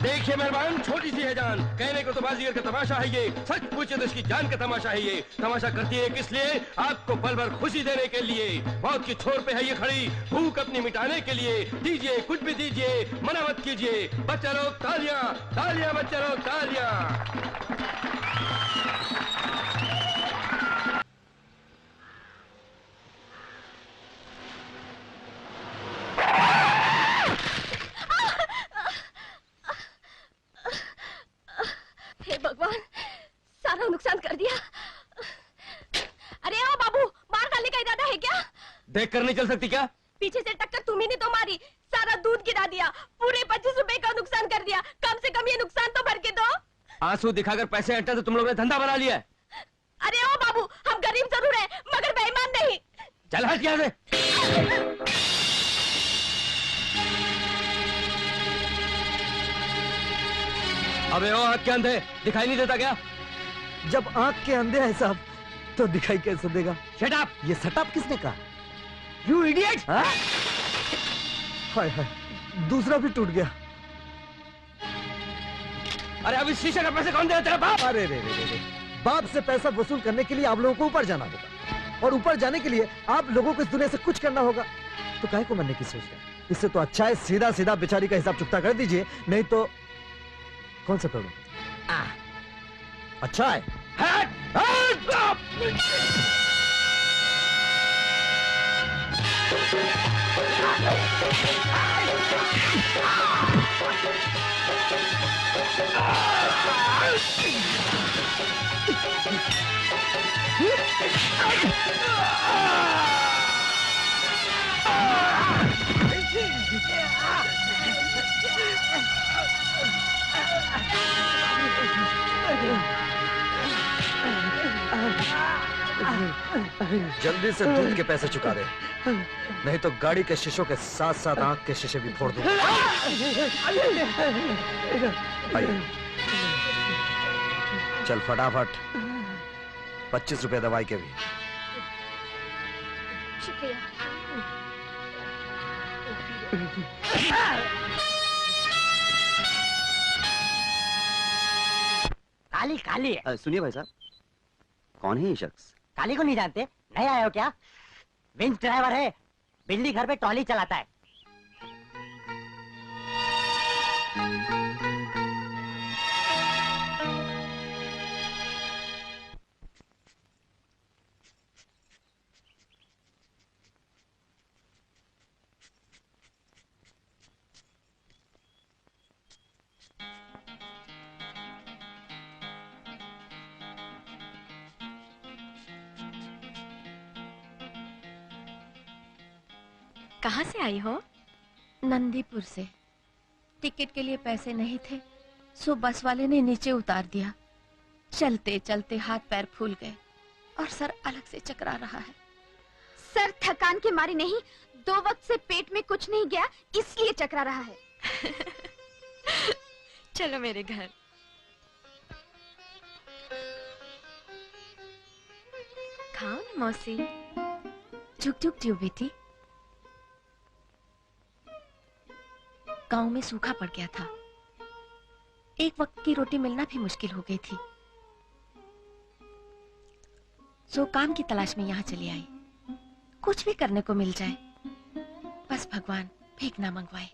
देखिए मेहरबान, छोटी सी है जान, कहने को तो बाजीगर का तमाशा है ये, सच पूछे तो इसकी जान का तमाशा है ये। तमाशा करती है किस लिए? आपको पल भर खुशी देने के लिए। मौत की छोर पे है ये खड़ी, भूख अपनी मिटाने के लिए। दीजिए, कुछ भी दीजिए, मना मत कीजिए। बच्चा लोग तालियां, तालियां बच्चा लोग तालियां। हे भगवान, सारा नुकसान कर दिया। अरे ओ बाबू, मार डालने का इरादा है क्या? देख कर नहीं चल सकती क्या? पीछे से टक्कर तुम्ही ने तो मारी, सारा दूध गिरा दिया, पूरे 25 रुपए का नुकसान कर दिया। कम से कम ये नुकसान तो भर के दो। आंसू दिखाकर पैसे हटना तो तुम लोगों ने धंधा बना लिया है। अरे ओ बाबू, हम गरीब जरूर हैं, मगर बेईमान नहीं। चल हट यहाँ से। अबे ओ आँख के अंधे, दिखाई नहीं देता क्या? जब आँख के अंधे हैं साहब, तो दिखाई कैसे देगा? Shut up! ये सटअप किसने कहा? You idiot! हाय हाय, दूसरा भी टूट गया। अरे अभी शीशे का पैसे कौन देगा? तेरा बाप? अरे रे रे रे, बाप से पैसा वसूल करने के लिए आप लोगों को ऊपर जाना होगा, और ऊपर जाने के लिए आप लोगों को इस दुनिया से कुछ करना होगा। तो काहे को मरने की सोच रहे हैं? इससे तो अच्छा है सीधा सीधा बेचारी का हिसाब चुकता कर दीजिए, नहीं तो कौन सा करूं? अच्छा है। जल्दी से दूध के पैसे चुका दे, नहीं तो गाड़ी के शीशों के साथ साथ आंख के शीशे भी फोड़ दूंगा। चल फटाफट, 25 रुपए दवाई के भी। शुक्रिया। काली काली। सुनिए भाई साहब, कौन है ये शख्स? काली को नहीं जानते? नहीं आए हो क्या? विंच ड्राइवर है, बिल्ली घर पे ट्रॉली चलाता है। कहाँ से आई हो? नंदीपुर से। टिकट के लिए पैसे नहीं थे, सो बस वाले ने नीचे उतार दिया। चलते चलते हाथ पैर फूल गए और सर अलग से चकरा रहा है। सर थकान के मारे नहीं, 2 वक्त से पेट में कुछ नहीं गया, इसलिए चकरा रहा है। चलो मेरे घर। खाओ ना मौसी। झुक झुक जियो बेटी। गांव में सूखा पड़ गया था, एक वक्त की रोटी मिलना भी मुश्किल हो गई थी, सो काम की तलाश में यहाँ चली आई। कुछ भी करने को मिल जाए, बस भगवान भीख ना मंगवाए।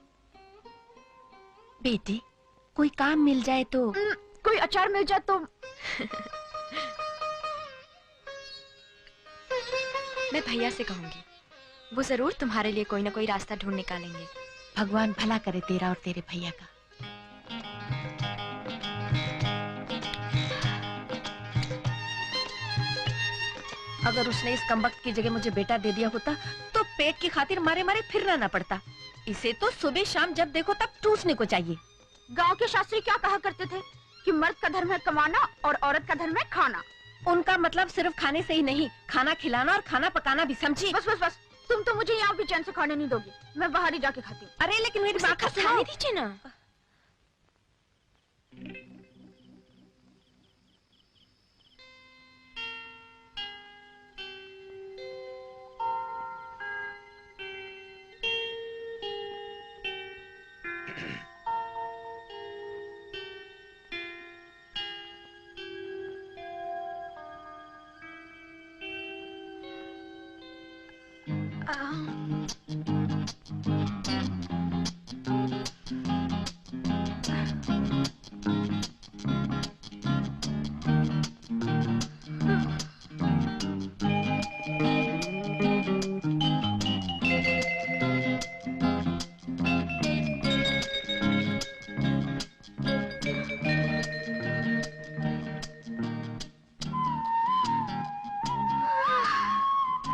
बेटी, कोई काम मिल जाए तो। कोई अचार मिल जाए तो। मैं भैया से कहूंगी, वो जरूर तुम्हारे लिए कोई ना कोई रास्ता ढूंढ निकालेंगे। भगवान भला करे तेरा और तेरे भैया का। अगर उसने इस कमबख्त की जगह मुझे बेटा दे दिया होता तो पेट की खातिर मारे मारे फिरना ना पड़ता। इसे तो सुबह शाम जब देखो तब टूसने को चाहिए। गांव के शास्त्री क्या कहा करते थे कि मर्द का धर्म है कमाना और औरत का धर्म है खाना। उनका मतलब सिर्फ खाने से ही नहीं, खाना खिलाना और खाना पकाना भी, समझी? बस बस बस, तुम तो मुझे यहाँ भी चैन से खाने नहीं दोगी, मैं बाहर ही जाके खाती हूँ। अरे लेकिन मेरी बात का सुनो दीजिए ना।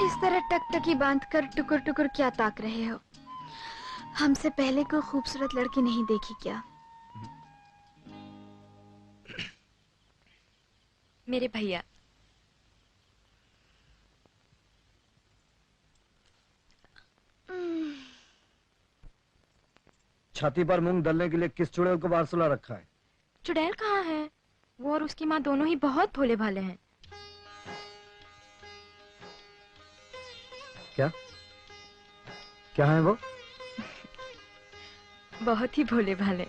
इस तरह टकटकी बांधकर टुकुर टुकुर क्या ताक रहे हो? हमसे पहले कोई खूबसूरत लड़की नहीं देखी क्या? मेरे भैया। छाती पर मूंग दलने के लिए किस चुड़ैल को बाहर सुला रखा है? चुड़ैल कहाँ है? वो और उसकी माँ दोनों ही बहुत भोले भाले हैं। क्या क्या है वो? बहुत ही भोले भाले।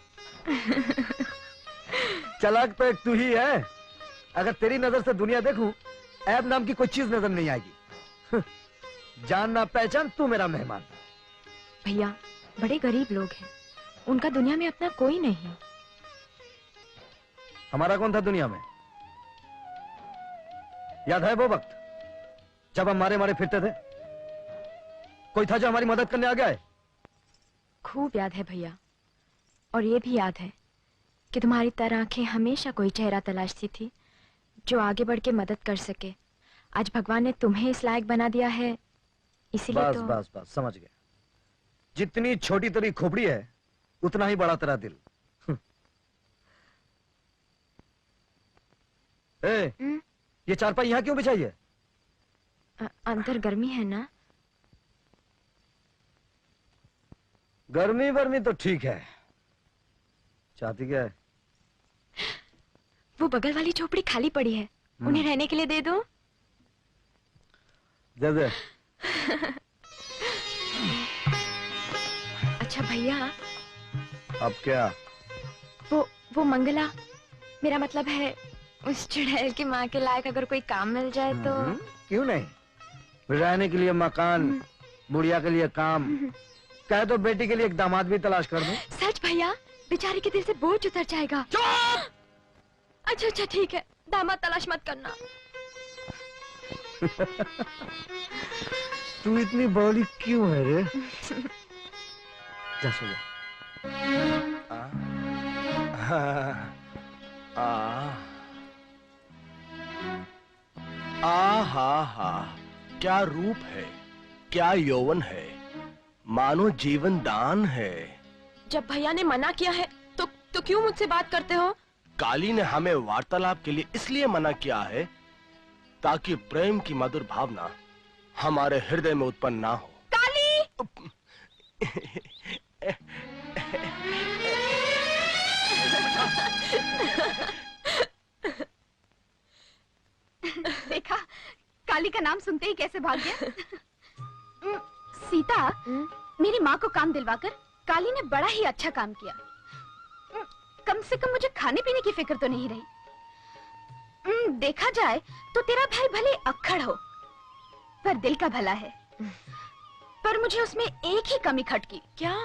चालाक तो एक तू ही है। अगर तेरी नजर से दुनिया देखूं, ऐब नाम की कोई चीज नजर नहीं आएगी। जानना पहचान, तू मेरा मेहमान। भैया, बड़े गरीब लोग हैं, उनका दुनिया में अपना कोई नहीं। हमारा कौन था दुनिया में? याद है वो वक्त जब हम मारे मारे फिरते थे? कोई था जो हमारी मदद करने आ गया है? खूब याद है भैया, और ये भी याद है कि तुम्हारी तरह आंखें हमेशा कोई चेहरा तलाशती थी जो आगे बढ़ के मदद कर सके। आज भगवान ने तुम्हें इस लायक बना दिया है, इसीलिए बस तो... बस बस समझ गया। जितनी छोटी तेरी खोपड़ी है, उतना ही बड़ा तेरा दिल। ए, ये चारपाई यहाँ क्यों बिछाई है? अंदर गर्मी है ना? गर्मी वर्मी तो ठीक है, चाहती क्या है? वो बगल वाली झोपड़ी खाली पड़ी है, उन्हें रहने के लिए दे दो। दे दे। अच्छा भैया, अब क्या? वो मंगला, मेरा मतलब है उस चुड़ैल की माँ के लायक अगर कोई काम मिल जाए तो... क्यों नहीं? रहने के लिए मकान, बुढ़िया के लिए काम, कहे तो बेटी के लिए एक दामाद भी तलाश कर दूं। सच भैया, बेचारी के दिल से बोझ उतर जाएगा। चुप! अच्छा अच्छा ठीक है, दामाद तलाश मत करना। तू इतनी बड़ी क्यों है रे? जा सो जा। हा हा, क्या रूप है, क्या यौवन है, मानो जीवन दान है। जब भैया ने मना किया है तो क्यों मुझसे बात करते हो? काली ने हमें वार्तालाप के लिए इसलिए मना किया है ताकि प्रेम की मधुर भावना हमारे हृदय में उत्पन्न ना हो। काली! देखा, काली का नाम सुनते ही कैसे भाग गया। सीता, मेरी माँ को काम दिलवाकर काली ने बड़ा ही अच्छा काम किया। कम से कम मुझे खाने पीने की फिक्र तो नहीं रही। देखा जाए तो तेरा भाई भले अक्खड़ हो, पर दिल का भला है। पर मुझे उसमें एक ही कमी खटकी। क्या?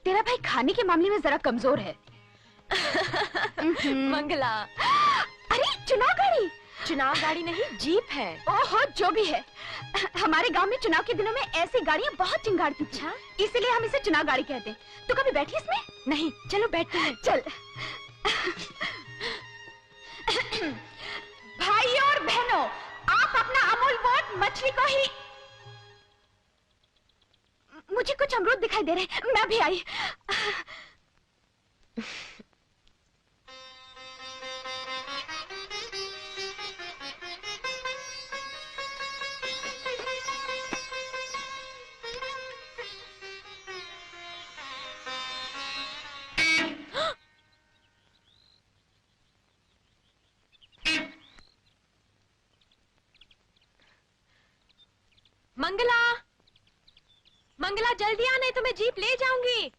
तेरा भाई खाने के मामले में जरा कमजोर है। मंगला, अरे चुनाव गाड़ी! चुनाव गाड़ी नहीं, जीप है। ओहो, जो भी है, हमारे गांव में चुनाव के दिनों में ऐसी गाड़ियां बहुत चिंगारती थी, इसीलिए हम इसे चुनाव गाड़ी कहते हैं। तो कभी बैठी इसमें? नहीं, चलो बैठते हैं। चल। भाइयों और बहनों, आप अपना अमूल वोट मछली को ही... मुझे कुछ अमरूद दिखाई दे रहे, मैं भी आई। मंगला, मंगला जल्दी आ, नहीं तो मैं जीप ले जाऊंगी।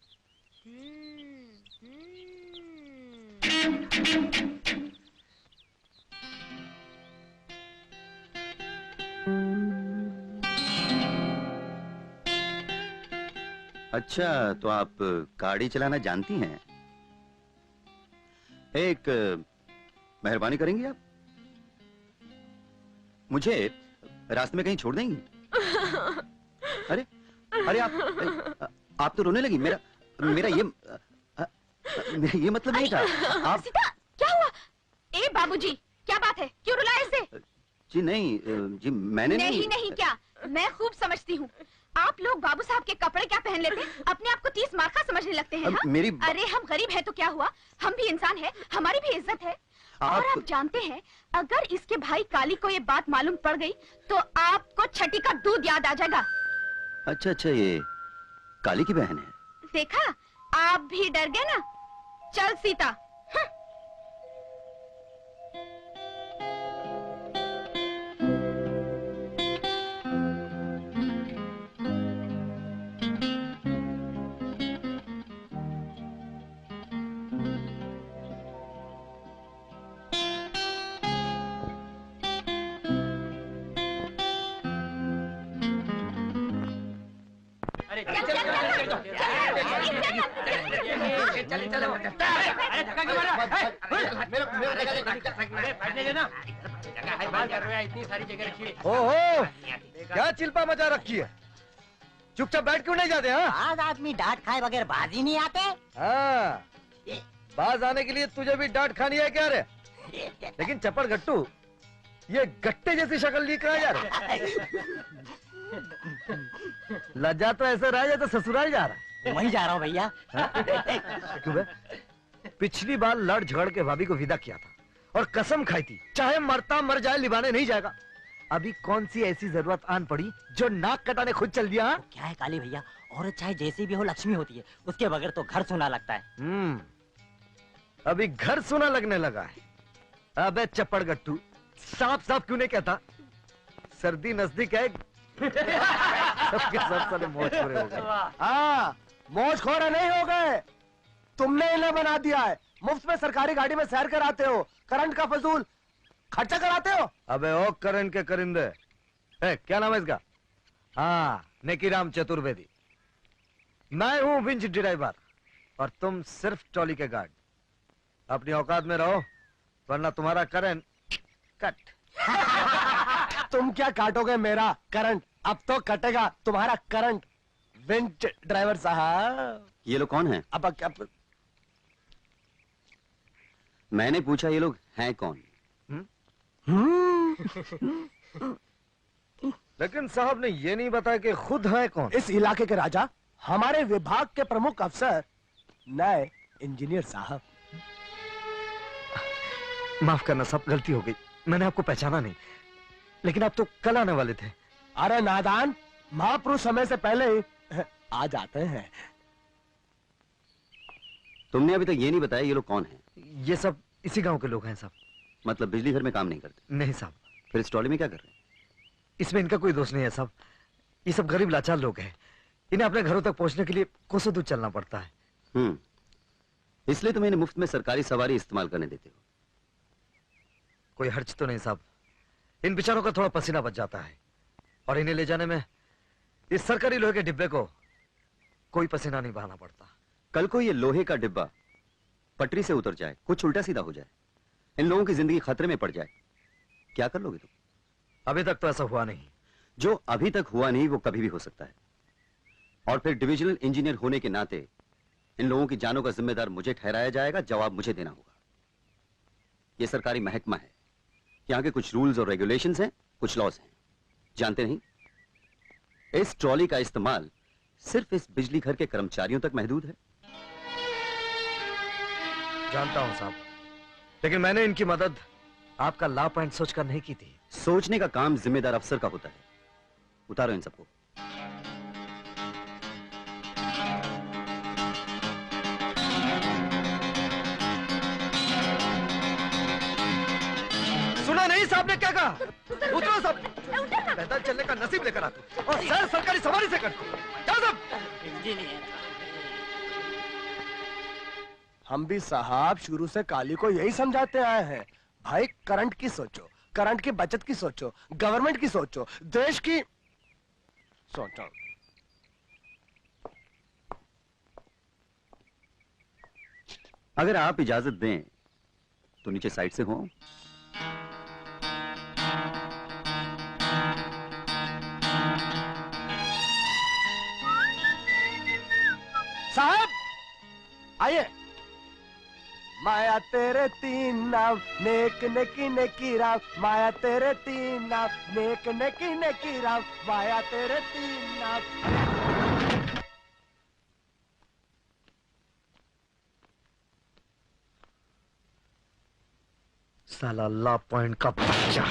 अच्छा, तो आप गाड़ी चलाना जानती हैं? एक मेहरबानी करेंगी आप? मुझे रास्ते में कहीं छोड़ देंगी? अरे अरे आप तो रोने लगी। मेरा ये मतलब नहीं था। आप सीता, क्या हुआ? ए बाबूजी, क्या बात है? क्यों रुलाए इसे? जी नहीं, जी मैंने नहीं क्या, मैं खूब समझती हूँ। आप लोग बाबू साहब के कपड़े क्या पहन लेते, अपने आप को 30 मार्का समझने लगते हैं। हाँ? अरे हम गरीब है तो क्या हुआ, हम भी इंसान है, हमारी भी इज्जत है। और आप जानते हैं, अगर इसके भाई काली को ये बात मालूम पड़ गई तो आपको छठी का दूध याद आ जाएगा। अच्छा, ये काली की बहन है। देखा, आप भी डर गए ना। चल सीता। ओहो, क्या चिल्पा मचा रखी है? चुपचाप बैठ क्यों नहीं जाते? हाँ, आज आदमी डांट खाए बगैर बाज ही नहीं आते। हाँ, बाज आने के लिए तुझे भी डांट खानी है क्या रे? लेकिन चप्पड़ गट्टू, ये गट्टे जैसी शक्ल लिए कहाँ जा रहे? लज्जा तो ऐसे रहा जैसे ससुराल जा रहा है। वहीं जा रहा हूँ भैया। क्यों बे? पिछली बार लड़ झगड़ के भाभी को विदा किया था और कसम खाई थी, चाहे मरता मर जाए लिबाने नहीं जाएगा। अभी कौन सी ऐसी जरूरत आन पड़ी जो नाक कटाने खुद चल दिया? तो क्या है काली भैया, औरत चाहे जैसी भी हो लक्ष्मी होती है, उसके बगैर तो घर सुना लगता है। अभी घर सुना लगने लगा है। अबे चप्पड़ गट्टू, साफ साफ क्यों नहीं कहता? सर्दी नजदीक है। सबके सब साले मौजखोरे हो गए। हाँ, मौजखोरे नहीं हो गए, तुमने इन्हें बना दिया है। मुफ्त में सरकारी गाड़ी में सैर कराते हो, करंट का फजूल खर्चा कराते हो। अबे ओ करंट के करिंदे, क्या नाम है इसका? हाँ, नेकीराम चतुर्वेदी। मैं हूँ विंच ड्राइवर और तुम सिर्फ ट्रॉली के गार्ड। अपनी औकात में रहो वरना तुम्हारा करंट कट। तुम क्या काटोगे मेरा करंट, अब तो कटेगा तुम्हारा करंट। विंच ड्राइवर साहब। ये लोग कौन हैं? अब क्या? मैंने पूछा ये लोग हैं कौन? लेकिन साहब ने ये नहीं बताया कि खुद है कौन। इस इलाके के राजा, हमारे विभाग के प्रमुख अफसर, नए इंजीनियर साहब। माफ करना साहब, गलती हो गई, मैंने आपको पहचाना नहीं। लेकिन आप तो कल आने वाले थे। अरे नादान, महापुरुष समय से पहले ही आ जाते हैं। तुमने अभी तक ये नहीं बताया ये लोग कौन हैं? ये सब इसी गांव के लोग हैं साहब। मतलब बिजली घर में काम नहीं करते? नहीं साहब। फिर इस ट्रॉली में क्या कर रहे हैं? इसमें इनका कोई दोष नहीं है साहब। ये सब गरीब लाचार लोग हैं, इन्हें अपने घरों तक पहुंचने के लिए कोसों दूर चलना पड़ता है। इसलिए तुम इन्हें मुफ्त में सरकारी सवारी इस्तेमाल करने देते हो? कोई हर्ज तो नहीं साहब, इन बेचारों का थोड़ा पसीना बच जाता है और इन्हें ले जाने में इस सरकारी लोहे के डिब्बे को कोई पसीना नहीं बहाना पड़ता। कल को ये लोहे का डिब्बा पटरी से उतर जाए, कुछ उल्टा सीधा हो जाए, इन लोगों की जिंदगी खतरे में पड़ जाए, क्या कर लोगे तुम? अभी तक तो ऐसा हुआ नहीं। जो अभी तक हुआ नहीं वो कभी भी हो सकता है। और फिर डिविजनल इंजीनियर होने के नाते इन लोगों की जानों का जिम्मेदार मुझे ठहराया जाएगा, जवाब मुझे देना होगा। यह सरकारी महकमा है, यहाँ के कुछ रूल्स और रेगुलेशंस हैं, कुछ लॉज हैं, जानते नहीं? इस ट्रॉली का इस्तेमाल सिर्फ इस बिजली घर के कर्मचारियों तक महदूद है। जानता हूं साहब, लेकिन मैंने इनकी मदद आपका लाभ पॉइंट सोचकर नहीं की थी। सोचने का काम जिम्मेदार अफसर का होता है। उतारो इन सबको। सुना नहीं साहब ने क्या कहा? उतरो सब, पैदल चलने का नसीब लेकर आते और सैर सरकारी सवारी से करते। क्या सब? हम भी साहब शुरू से काली को यही समझाते आए हैं, भाई करंट की सोचो, करंट की बचत की सोचो, गवर्नमेंट की सोचो, देश की सोचो। अगर आप इजाजत दें तो नीचे साइड से हो। साहब आइए। माया तेरे तीन नाम, नेक नेकी नेकी राम, माया तेरे तीन नाम, नेक नेकी नेकी राम, माया तेरे तीन नाम। साला ला पॉइंट का बच्चा।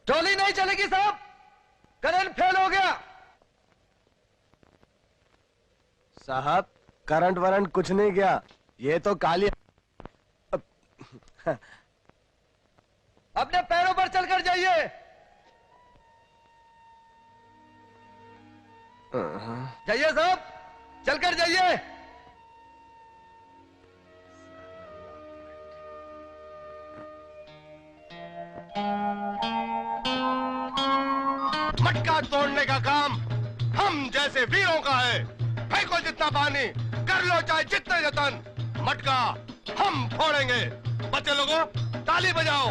ट्रॉली नहीं चलेगी साहब, करंट फेल हो गया। साहब करंट वरंट कुछ नहीं गया, ये तो काली। अपने पैरों पर चलकर जाइए। जाइए साहब, चलकर जाइए। मटका तोड़ने का काम हम जैसे वीरों का है। फेंको जितना पानी, कर लो चाहे जितने जतन, मटका हम फोड़ेंगे। बच्चे लोगों ताली बजाओ।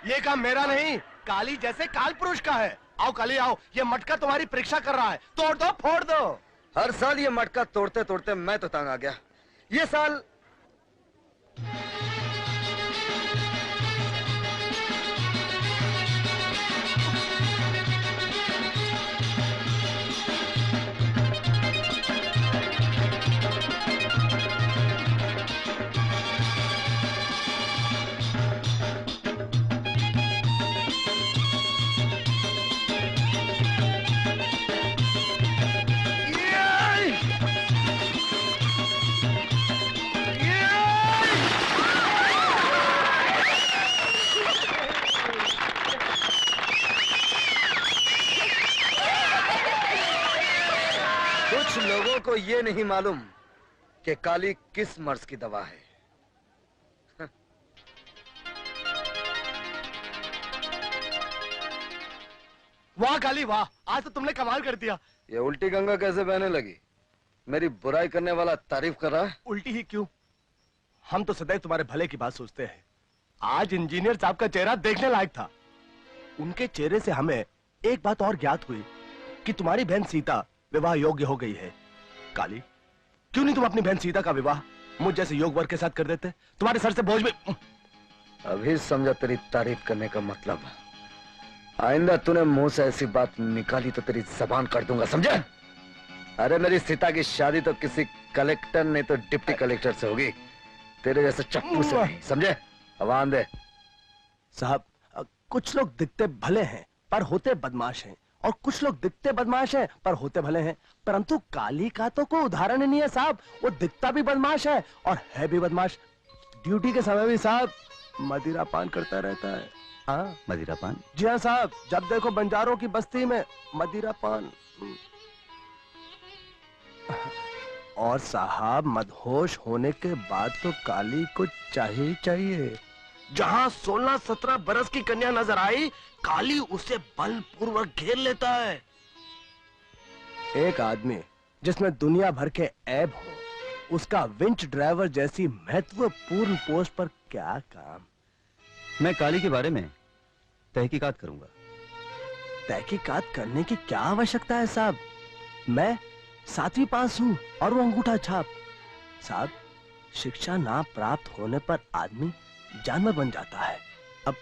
ये काम मेरा नहीं, काली जैसे काल पुरुष का है। आओ काली आओ, ये मटका तुम्हारी परीक्षा कर रहा है। तोड़ दो फोड़ दो। हर साल ये मटका तोड़ते तोड़ते मैं तो तंग आ गया। ये साल कुछ लोगों को ये नहीं मालूम कि काली किस मर्ज की दवा है। वाह काली वाह, आज तो तुमने कमाल कर दिया। ये उल्टी गंगा कैसे बहने लगी? मेरी बुराई करने वाला तारीफ कर रहा है। उल्टी ही क्यों, हम तो सदैव तुम्हारे भले की बात सोचते हैं। आज इंजीनियर साहब का चेहरा देखने लायक था। उनके चेहरे से हमें एक बात और ज्ञात हुई कि तुम्हारी बहन सीता विवाह योग्य हो गई है। काली, क्यों नहीं तुम अपनी बहन सीता का विवाह मुझ जैसे योग वर्ग के साथ कर देते? तुम्हारे सर से बोझ भी। अभी समझा तेरी तारीफ करने का मतलब। आइंदा तूने मुंह से ऐसी बात निकाली तो तेरी जबान काट दूंगा, समझे? अरे मेरी सीता की शादी तो किसी कलेक्टर नहीं तो डिप्टी कलेक्टर से होगी, तेरे जैसे चप्पू से नहीं, समझे? आवाज दे। साहब कुछ लोग दिखते भले हैं पर होते बदमाश हैं, और कुछ लोग दिखते बदमाश हैं पर होते भले हैं। परंतु काली का तो कोई उदाहरण ही नहीं है साहब। वो दिखता भी बदमाश है और है भी बदमाश। ड्यूटी के समय भी साहब मदिरा पान करता रहता है। हाँ मदिरा पान? जी हाँ साहब, जब देखो बंजारों की बस्ती में मदिरा पान। और साहब मदहोश होने के बाद तो काली को चाहिए। जहां 16-17 बरस की कन्या नजर आई, काली उसे बलपूर्वक घेर लेता है। एक आदमी जिसमें दुनिया भर के ऐब हो, उसका विंच ड्राइवर जैसी महत्वपूर्ण पोस्ट पर क्या काम? मैं काली के बारे में तहकीकात करूंगा। तहकीकात करने की क्या आवश्यकता है साहब? मैं 7वीं पास हूं और वो अंगूठा छाप। साहब, शिक्षा ना प्राप्त होने पर आदमी जानवर बन जाता है। अब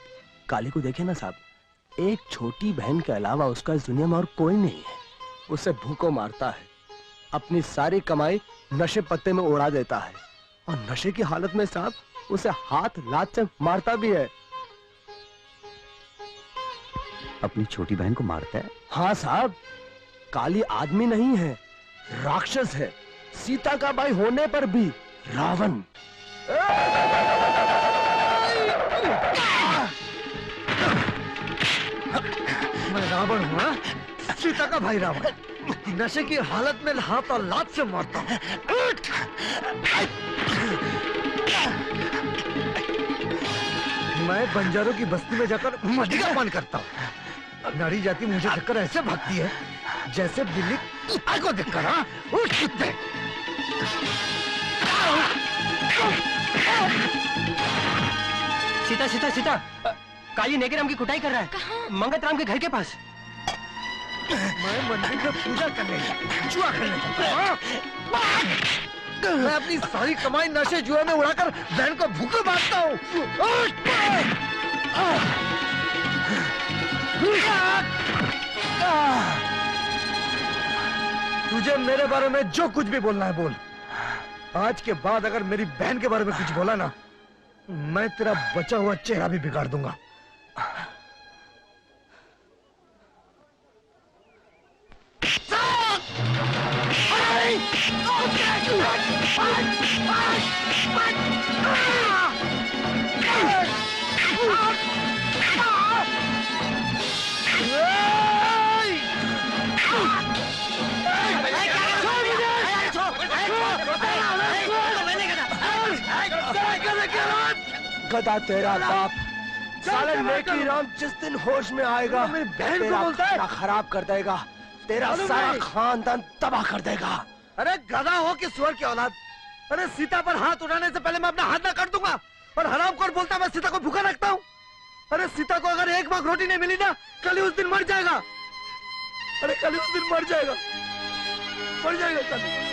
काली को देखे ना साहब, एक छोटी बहन के अलावा उसका इस दुनिया में और कोई नहीं है। उसे भूखों मारता है, अपनी सारी कमाई नशे पत्ते में उड़ा देता है, और नशे की हालत में साहब उसे हाथ लात से मारता भी है। अपनी छोटी बहन को मारता है? हाँ साहब, काली आदमी नहीं है, राक्षस है। सीता का भाई होने पर भी रावण। मैं रावण हूँ हाँ? सीता का भाई रावण, नशे की हालत में हाथ और लात से मारता हूँ। मैं बंजारों की बस्ती में जाकर मदी का पान करता हूँ। नारी जाति मुझे देखकर ऐसे भागती है जैसे बिल्ली कुत्ते को देखकर। हाँ, उठ कुत्ते। सीता सीता सीता, काली नेगेराम की कुटाई कर रहा है। मंगत राम के घर के पास। मैं मंदिर में पूजा करने जुआ खेलने जाता हूँ। मैं अपनी सारी कमाई नशे जुए में उड़ाकर बहन को भूखे मारता हूँ। तुझे मेरे बारे में जो कुछ भी बोलना है बोल। आज के बाद अगर मेरी बहन के बारे में कुछ बोला ना, मैं तेरा बचा हुआ चेहरा भी बिगाड़ दूंगा। गधा तेरा बाप, साले नेकी राम जिस दिन होश में आएगा मेरी बहन को तेरा बोलता है। खाना खराब कर देगा, तेरा सारा खानदान तबाह कर देगा। अरे गधा हो कि सुअर की औलाद, अरे सीता पर हाथ उठाने से पहले मैं अपना हाथ ना काट दूंगा। और हरामखोर बोलता मैं सीता को भूखा रखता हूँ। अरे सीता को अगर एक भाग रोटी नहीं मिली ना, कल ही उस दिन मर जाएगा। अरे कल ही उस दिन मर जाएगा, मर जाएगा कल।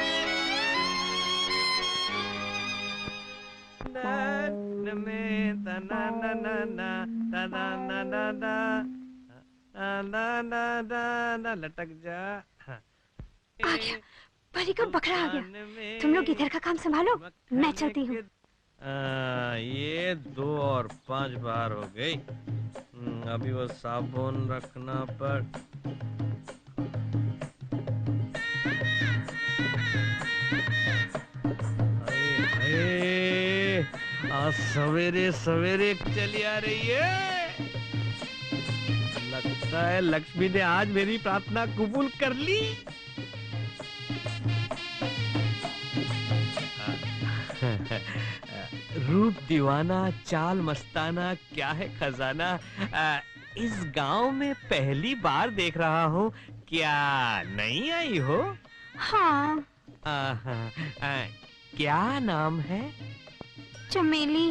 लटक जा। आ गया, परी का बकरा आ गया। तुम लोग इधर का काम संभालो, मैं चलती हूँ। ये 2 और 5 बार हो गई। अभी वो साबुन रखना पर। आज सवेरे सवेरे चली आ रही है। लगता है लक्ष्मी ने आज मेरी प्रार्थना कबूल कर ली। रूप दीवाना, चाल मस्ताना, क्या है खजाना। इस गांव में पहली बार देख रहा हूँ। क्या नहीं आई हो? हाँ। क्या नाम है? चमेली।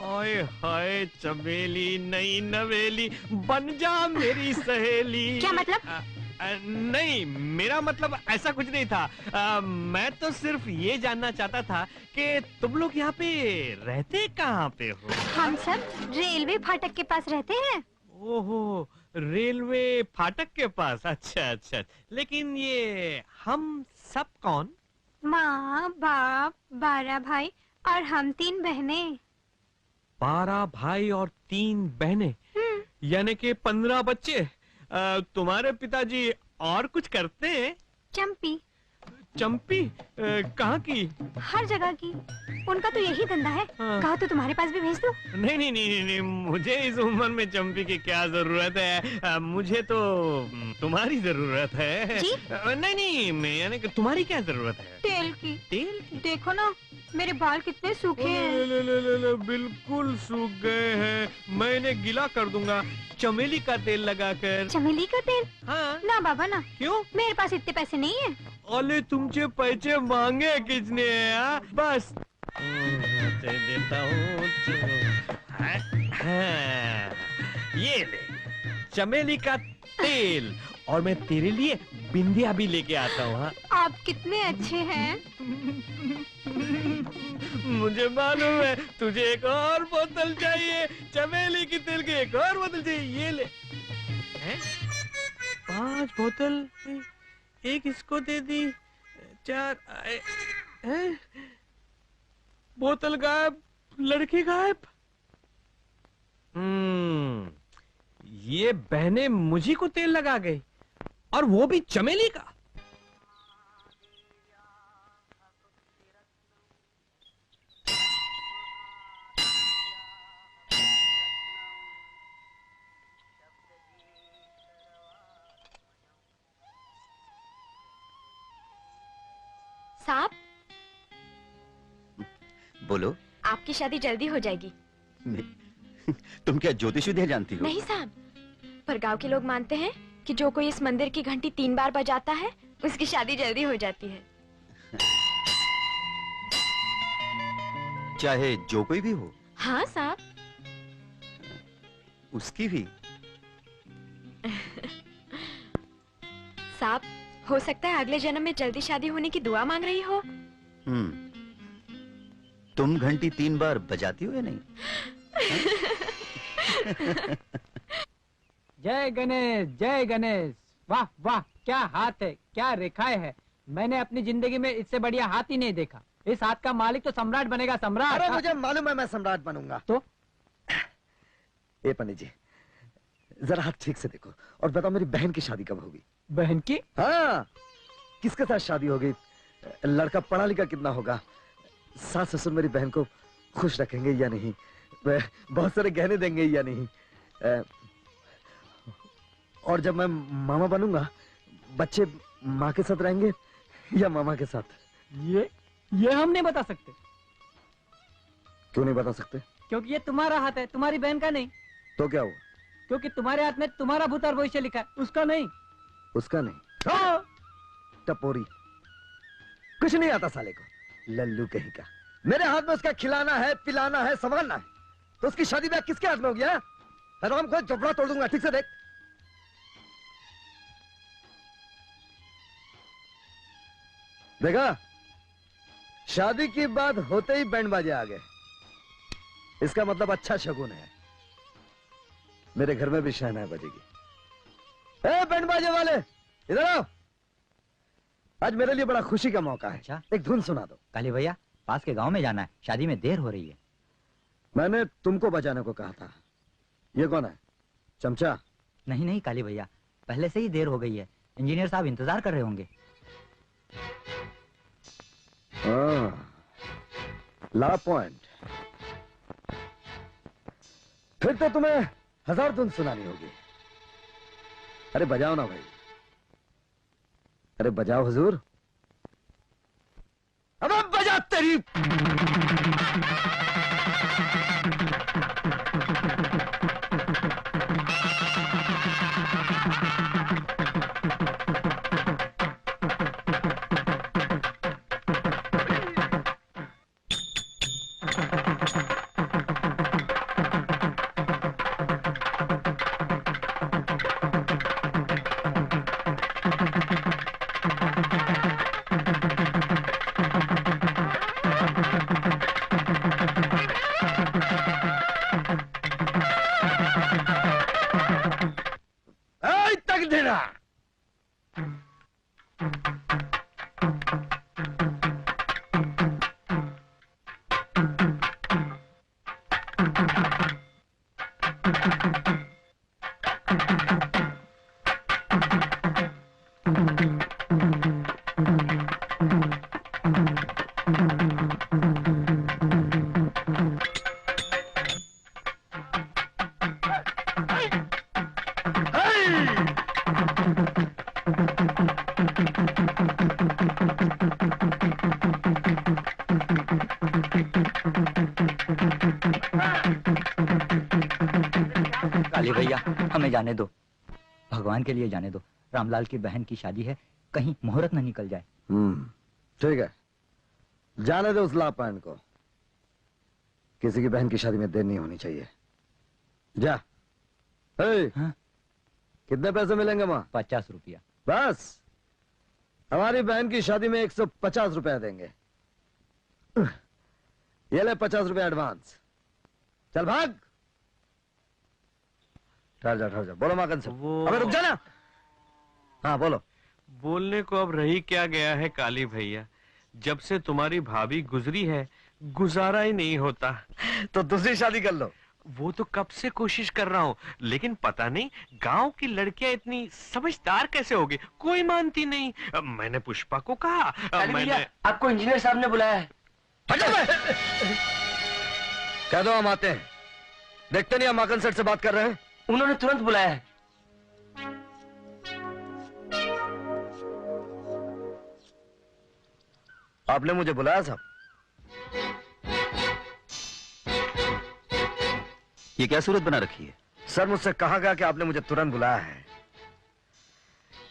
ओए हाय, चमेली नहीं नवेली, बन जा मेरी सहेली। क्या मतलब? नहीं, मेरा मतलब ऐसा कुछ नहीं था। मैं तो सिर्फ ये जानना चाहता था कि तुम लोग यहाँ पे रहते कहाँ पे हो? हम सब रेलवे फाटक के पास रहते हैं। ओहो, रेलवे फाटक के पास। अच्छा अच्छा, लेकिन ये हम सब कौन? माँ, बाप, 12 भाई और हम 3 बहनें। 12 भाई और 3 बहनें, यानी कि 15 बच्चे। तुम्हारे पिताजी और कुछ करते हैं? चंपी। चंपी? कहाँ की? हर जगह की। उनका तो यही धंधा है। हाँ। कहा तो तुम्हारे पास भी भेज दूं? नहीं नहीं नहीं नहीं, मुझे इस उम्र में चंपी की क्या जरूरत है। मुझे तो तुम्हारी जरूरत है। जी? नहीं नहीं, मैं यानी कि तुम्हारी क्या जरूरत है? तेल की। तेल की? देखो ना, मेरे बाल कितने सूखे हैं। ले, बिल्कुल सूख गए हैं। मैं इन्हें गीला कर दूंगा चमेली का तेल लगाकर। चमेली का तेल? हाँ। ना बाबा ना। क्यों? मेरे पास इतने पैसे नहीं है। अरे तुमसे पैसे मांगे किसने है? बस दे देता हूँ। ये ले चमेली का तेल, और मैं तेरे लिए बिंदिया भी लेके आता हूँ। हाँ? आप कितने अच्छे हैं। मुझे मालूम है तुझे एक और बोतल चाहिए, चमेली की तेल की एक और बोतल चाहिए। ये ले। हैं? 5 बोतल, एक इसको दे दी, 4 हैं? बोतल गायब, लड़की गायब। ये बहनें मुझी को तेल लगा गई, और वो भी चमेली का। साहब, बोलो। आपकी शादी जल्दी हो जाएगी। तुम क्या ज्योतिष विद्या जानती हो? नहीं साहब, पर गांव के लोग मानते हैं कि जो कोई इस मंदिर की घंटी 3 बार बजाता है उसकी शादी जल्दी हो जाती है। चाहे जो कोई भी हो? हाँ साहब। उसकी भी? साहब, हो सकता है अगले जन्म में जल्दी शादी होने की दुआ मांग रही हो। तुम घंटी 3 बार बजाती हो या नहीं? जय गणेश, जय गणेश। वाह वाह, क्या हाथ है, क्या रेखाएं है। मैंने अपनी जिंदगी में इससे बढ़िया हाथ ही नहीं देखा। इस हाथ का मालिक तो सम्राट बनेगा, सम्राट। अरे मुझे मालूम है मैं सम्राट बनूंगा। तो ए पंडित जी, जरा हाथ ठीक से देखो और बताओ मेरी बहन की शादी कब होगी? बहन की? हाँ, किसके साथ शादी होगी? लड़का पढ़ा लिखा कितना होगा? सास ससुर मेरी बहन को खुश रखेंगे या नहीं? बहुत सारे गहने देंगे या नहीं? और जब मैं मामा बनूंगा, बच्चे माँ के साथ रहेंगे या मामा के साथ? ये हम नहीं बता सकते। क्यों नहीं बता सकते? क्योंकि ये तुम्हारा हाथ है, तुम्हारी बहन का नहीं। तो क्या हुआ? क्योंकि तुम्हारे हाथ में तुम्हारा भूत और भविष्य लिखा है, उसका नहीं। उसका नहीं? टपोरी, कुछ नहीं आता साले को, लल्लू कहीं का। मेरे हाथ में उसका खिलाना है, पिलाना है, संभालना है, तो उसकी शादी ब्याह किसके हाथ में होगी? हराम को चपड़ा तोड़ दूंगा। ठीक से देख। देखा, शादी की बात होते ही बैंड बाजे आ गए। इसका मतलब अच्छा शगुन है। मेरे घर में भी शहनाई बजेगी। ए बैंड बाजे वाले, इधर आओ। आज मेरे लिए बड़ा खुशी का मौका है। अच्छा? एक धुन सुना दो। काली भैया, पास के गांव में जाना है, शादी में देर हो रही है। मैंने तुमको बजाने को कहा था। ये कौन है? चमचा? नहीं नहीं काली भैया, पहले से ही देर हो गई है, इंजीनियर साहब इंतजार कर रहे होंगे। ला पॉइंट। फिर तो तुम्हें 1000 धुन सुनानी होगी। अरे बजाओ ना भाई, अरे बजाओ हुजूर। अबे बजा तेरी। हमें जाने दो, भगवान के लिए जाने दो। रामलाल की बहन की शादी है, कहीं मुहूर्त न निकल जाए। ठीक है, जाने दो उस लापान को। किसी की बहन की शादी में देर नहीं होनी चाहिए। जा। हाँ? कितने पैसे मिलेंगे वहां? 50 रुपया। बस हमारी बहन की शादी में 150 रुपया देंगे। ये ले 50 रुपया एडवांस। चल भाग। ठहर जा। बोलो माकन से। अबे रुक जाना। हाँ बोलो। बोलने को अब रही क्या गया है काली भैया, जब से तुम्हारी भाभी गुजरी है गुजारा ही नहीं होता। तो दूसरी शादी कर लो। वो तो कब से कोशिश कर रहा हूँ, लेकिन पता नहीं गांव की लड़कियां इतनी समझदार कैसे होगी, कोई मानती नहीं। मैंने पुष्पा को कहा, मैंने आपको इंजीनियर साहब ने बुलाया है। कह दो हम आते हैं। देखते नहीं हम माकन सेठ से बात कर रहे हैं। उन्होंने तुरंत बुलाया है। आपने मुझे बुलाया साहब? ये क्या सूरत बना रखी है? सर मुझसे कहा गया कि आपने मुझे तुरंत बुलाया है,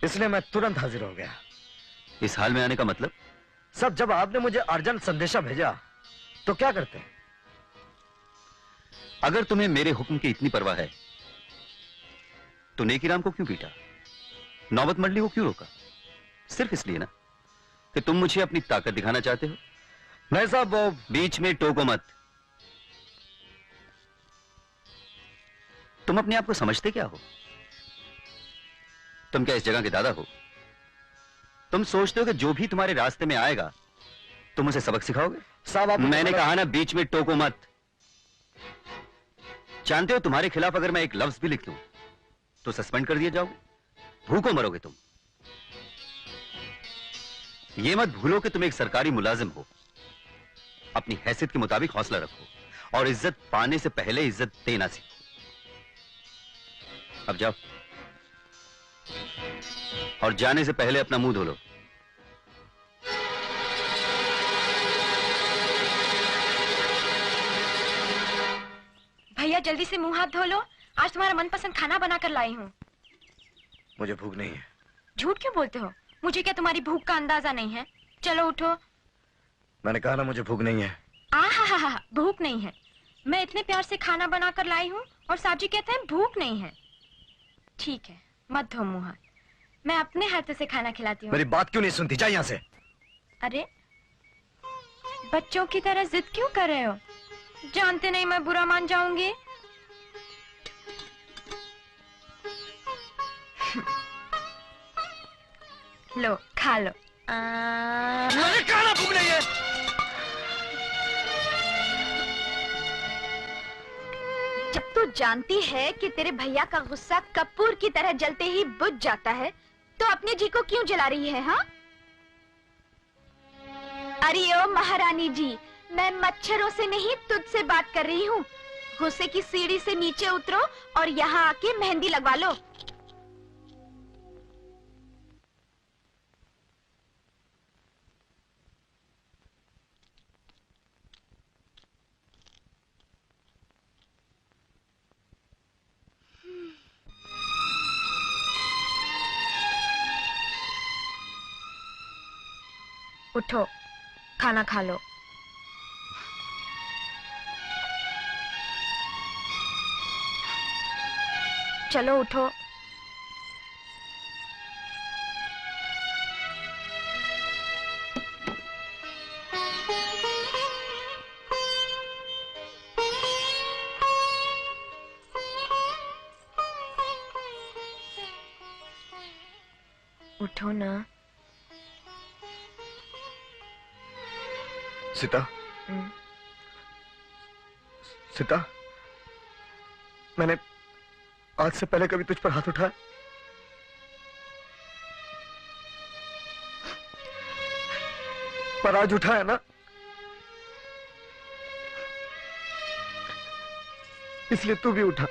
इसलिए मैं तुरंत हाजिर हो गया। इस हाल में आने का मतलब? सब जब आपने मुझे अर्जेंट संदेशा भेजा तो क्या करते हैं? अगर तुम्हें मेरे हुक्म की इतनी परवाह है तो नेकीराम को क्यों पीटा, नौबत मंडली को क्यों रोका? सिर्फ इसलिए ना कि तुम मुझे अपनी ताकत दिखाना चाहते हो? नहीं साहब, वो बीच में टोको मत। तुम अपने आप को समझते क्या हो? तुम क्या इस जगह के दादा हो? तुम सोचते हो कि जो भी तुम्हारे रास्ते में आएगा तुम उसे सबक सिखाओगे? साहब आप मैंने कहा ना बीच में टोको मत। जानते हो तुम्हारे खिलाफ अगर मैं एक लफ्ज भी लिख दूं तो सस्पेंड कर दिए जाओगे, भूखों मरोगे तुम। ये मत भूलो कि तुम एक सरकारी मुलाजिम हो। अपनी हैसियत के मुताबिक हौसला रखो और इज्जत पाने से पहले इज्जत देना सीखो। अब जाओ और जाने से पहले अपना मुंह धो लो। भैया जल्दी से मुंह हाथ धो लो, आज तुम्हारा मनपसंद खाना बनाकर लाई हूँ। मुझे भूख नहीं है। झूठ क्यों बोलते हो? मुझे क्या तुम्हारी भूख का अंदाजा नहीं है? चलो उठो। मैंने कहा ना मुझे भूख नहीं है। आहा, भूख नहीं है। मैं इतने प्यार से खाना बनाकर लाई हूँ और साहब जी कहते हैं भूख नहीं है। ठीक है, मत धो मुंह हाथ, मैं अपने हाथ से खाना खिलाती हूँ। मेरी बात क्यों नहीं सुनती? जा यहाँ से। अरे बच्चों की तरह जिद क्यों कर रहे हो? जानते नहीं मैं बुरा मान जाऊंगी। लो खा लो। मैंने कहा ना भूख नहीं है। जब तू जानती है कि तेरे भैया का गुस्सा कपूर की तरह जलते ही बुझ जाता है तो अपने जी को क्यों जला रही है? हाँ? अरे ओ महारानी जी, मैं मच्छरों से नहीं तुझसे बात कर रही हूँ। गुस्से की सीढ़ी से नीचे उतरो और यहाँ आके मेहंदी लगवा लो। उठो, खाना खा लो। चलो उठो। उठो ना। सीता, सीता, मैंने आज से पहले कभी तुझ पर हाथ उठाया? पर आज उठाया ना, इसलिए तू भी उठा।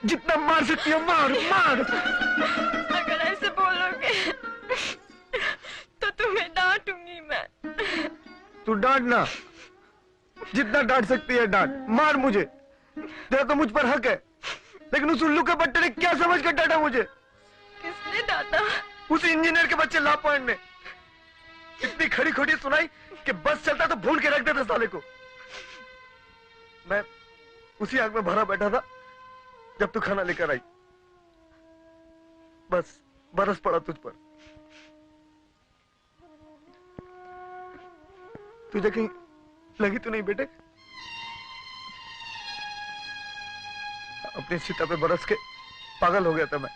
जितना मार सकती हो मार, मार। अगर ऐसे बोलोगे तो तुम्हें डांटूंगी मैं। तू डांटना, जितना डांट सकती है डांट, मार मुझे। तेरा तो मुझ पर हक है, लेकिन उस उल्लू के बट्टे ने क्या समझ कर डांटा मुझे? किसने डांटा? उस इंजीनियर के बच्चे लापॉइंट ने इतनी खड़ी खोटी सुनाई कि बस चलता तो भूल के रख देता साले को। मैं उसी आग में भरा बैठा था जब तू खाना लेकर आई। बस बरस पड़ा तुझ पर। तुझे कहीं लगी तो नहीं बेटे? अपनी सीता पे बरस के पागल हो गया था मैं।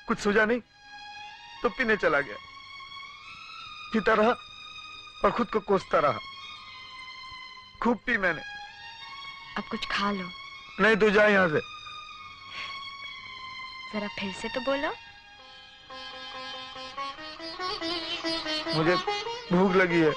कुछ सूझा नहीं तो पीने चला गया। पीता रहा और खुद को कोसता रहा। खूब पी मैंने। अब कुछ खा लो। नहीं, तू जा यहां से। जरा फिर से तो बोलो। मुझे भूख लगी है।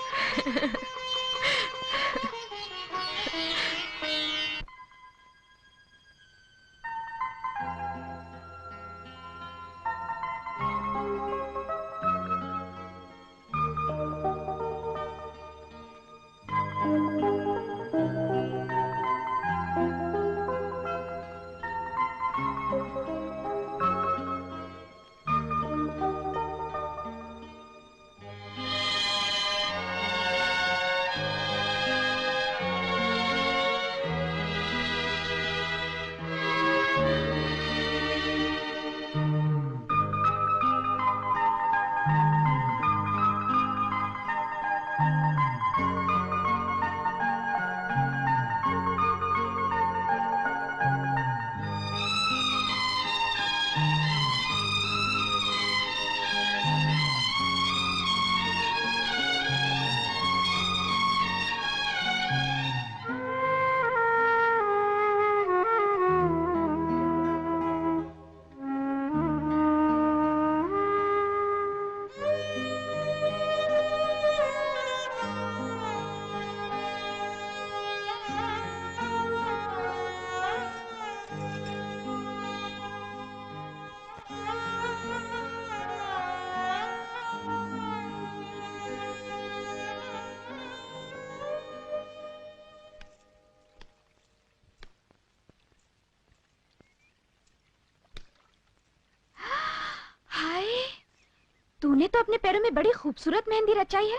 तूने तो अपने पैरों में बड़ी खूबसूरत मेहंदी रचाई है।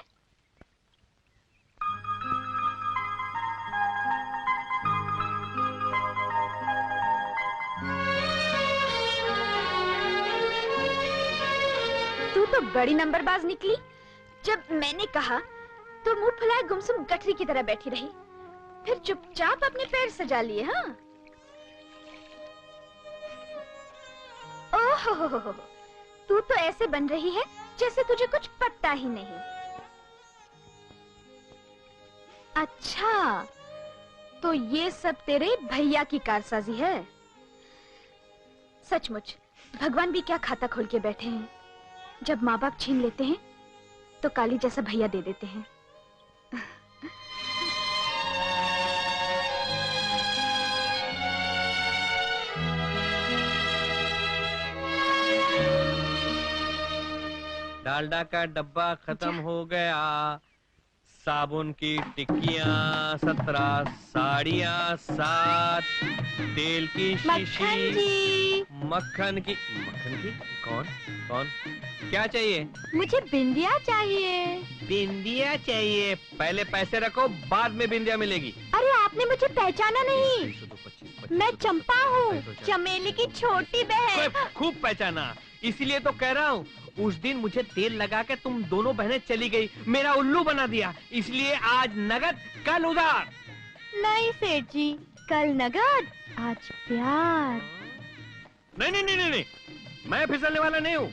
तू तो बड़ी नंबरबाज निकली। जब मैंने कहा तो मुंह फुलाए गुमसुम गठरी की तरह बैठी रही, फिर चुपचाप अपने पैर सजा लिए। हाँ, ओहो, तू तो ऐसे बन रही है जैसे तुझे कुछ पता ही नहीं। अच्छा, तो ये सब तेरे भैया की कारसाजी है। सचमुच भगवान भी क्या खाता खोल के बैठे हैं। जब माँ बाप छीन लेते हैं तो काली जैसा भैया दे देते हैं। डालडा का डब्बा खत्म हो गया, साबुन की टिक्कियाँ 17, साड़ियाँ 7, तेल की शीशी, मक्खन की कौन कौन क्या चाहिए? मुझे बिंदिया चाहिए। बिंदिया चाहिए? पहले पैसे रखो, बाद में बिंदिया मिलेगी। अरे आपने मुझे पहचाना नहीं। मैं चंपा हूँ, चमेली की छोटी बहन। खूब पहचाना, इसीलिए तो कह रहा हूँ। उस दिन मुझे तेल लगा के तुम दोनों बहनें चली गई, मेरा उल्लू बना दिया, इसलिए आज नगद कल उधार। नहीं सेठ जी, कल नगद आज प्यार। नहीं नहीं नहीं नहीं, मैं फिसलने वाला नहीं हूँ।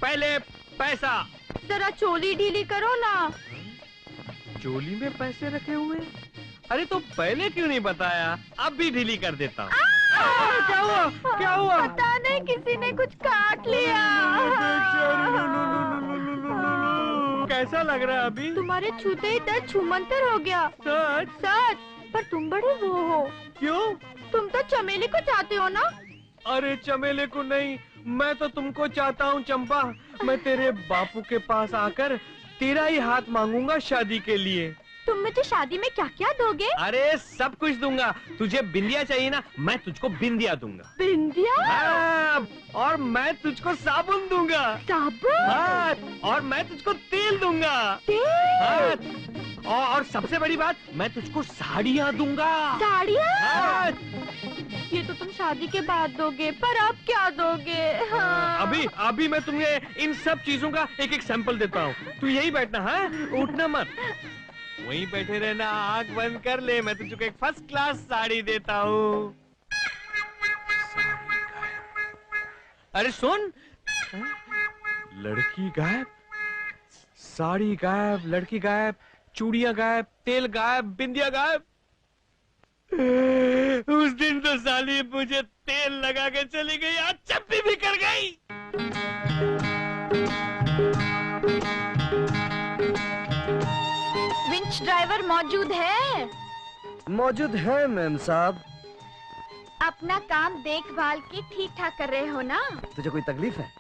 पहले पैसा। जरा चोली ढीली करो ना। चोली में पैसे रखे हुए? अरे तो पहले क्यों नहीं बताया? अब भी ढीली कर देता हूँ। क्या हुआ? क्या हुआ? पता नहीं, किसी ने कुछ काट लिया। कैसा लग रहा है अभी? तुम्हारे छूते ही दर्द छूमंतर हो गया। सच? सच, पर तुम बड़े वो हो। क्यों? तुम तो चमेली को चाहते हो ना? अरे चमेले को नहीं, मैं तो तुमको चाहता हूँ चंपा। मैं तेरे बापू के पास आकर तेरा ही हाथ मांगूंगा शादी के लिए। तुम मुझे शादी में क्या क्या दोगे? अरे सब कुछ दूंगा। तुझे बिंदिया चाहिए ना, मैं तुझको बिंदिया दूंगा। बिंदिया? हाँ, और मैं तुझको साबुन दूंगा। साबुन? हाँ, और मैं तुझको तेल दूंगा। तेल? हाँ, और सबसे बड़ी बात, मैं तुझको साड़ियाँ दूंगा। साड़ियाँ? हाँ। ये तो तुम शादी के बाद दोगे, पर अब क्या दोगे? हाँ। अभी मैं तुम्हें इन सब चीजों का एक एक सैंपल देता हूँ। तू यही बैठना, हाँ, उठना मत, वहीं बैठे रहना, आंख बंद कर ले, मैं तुझको एक फर्स्ट क्लास साड़ी देता हूँ। अरे सुन, लड़की गायब, साड़ी गायब, लड़की गायब, चूड़ियां गायब, तेल गायब, बिंदिया गायब। उस दिन तो साली मुझे तेल लगा के चली गई, आज चप्पी भी कर गई। विंच ड्राइवर मौजूद है? मौजूद है मैम साहब। अपना काम देखभाल की ठीक ठाक कर रहे हो ना? तुझे कोई तकलीफ है?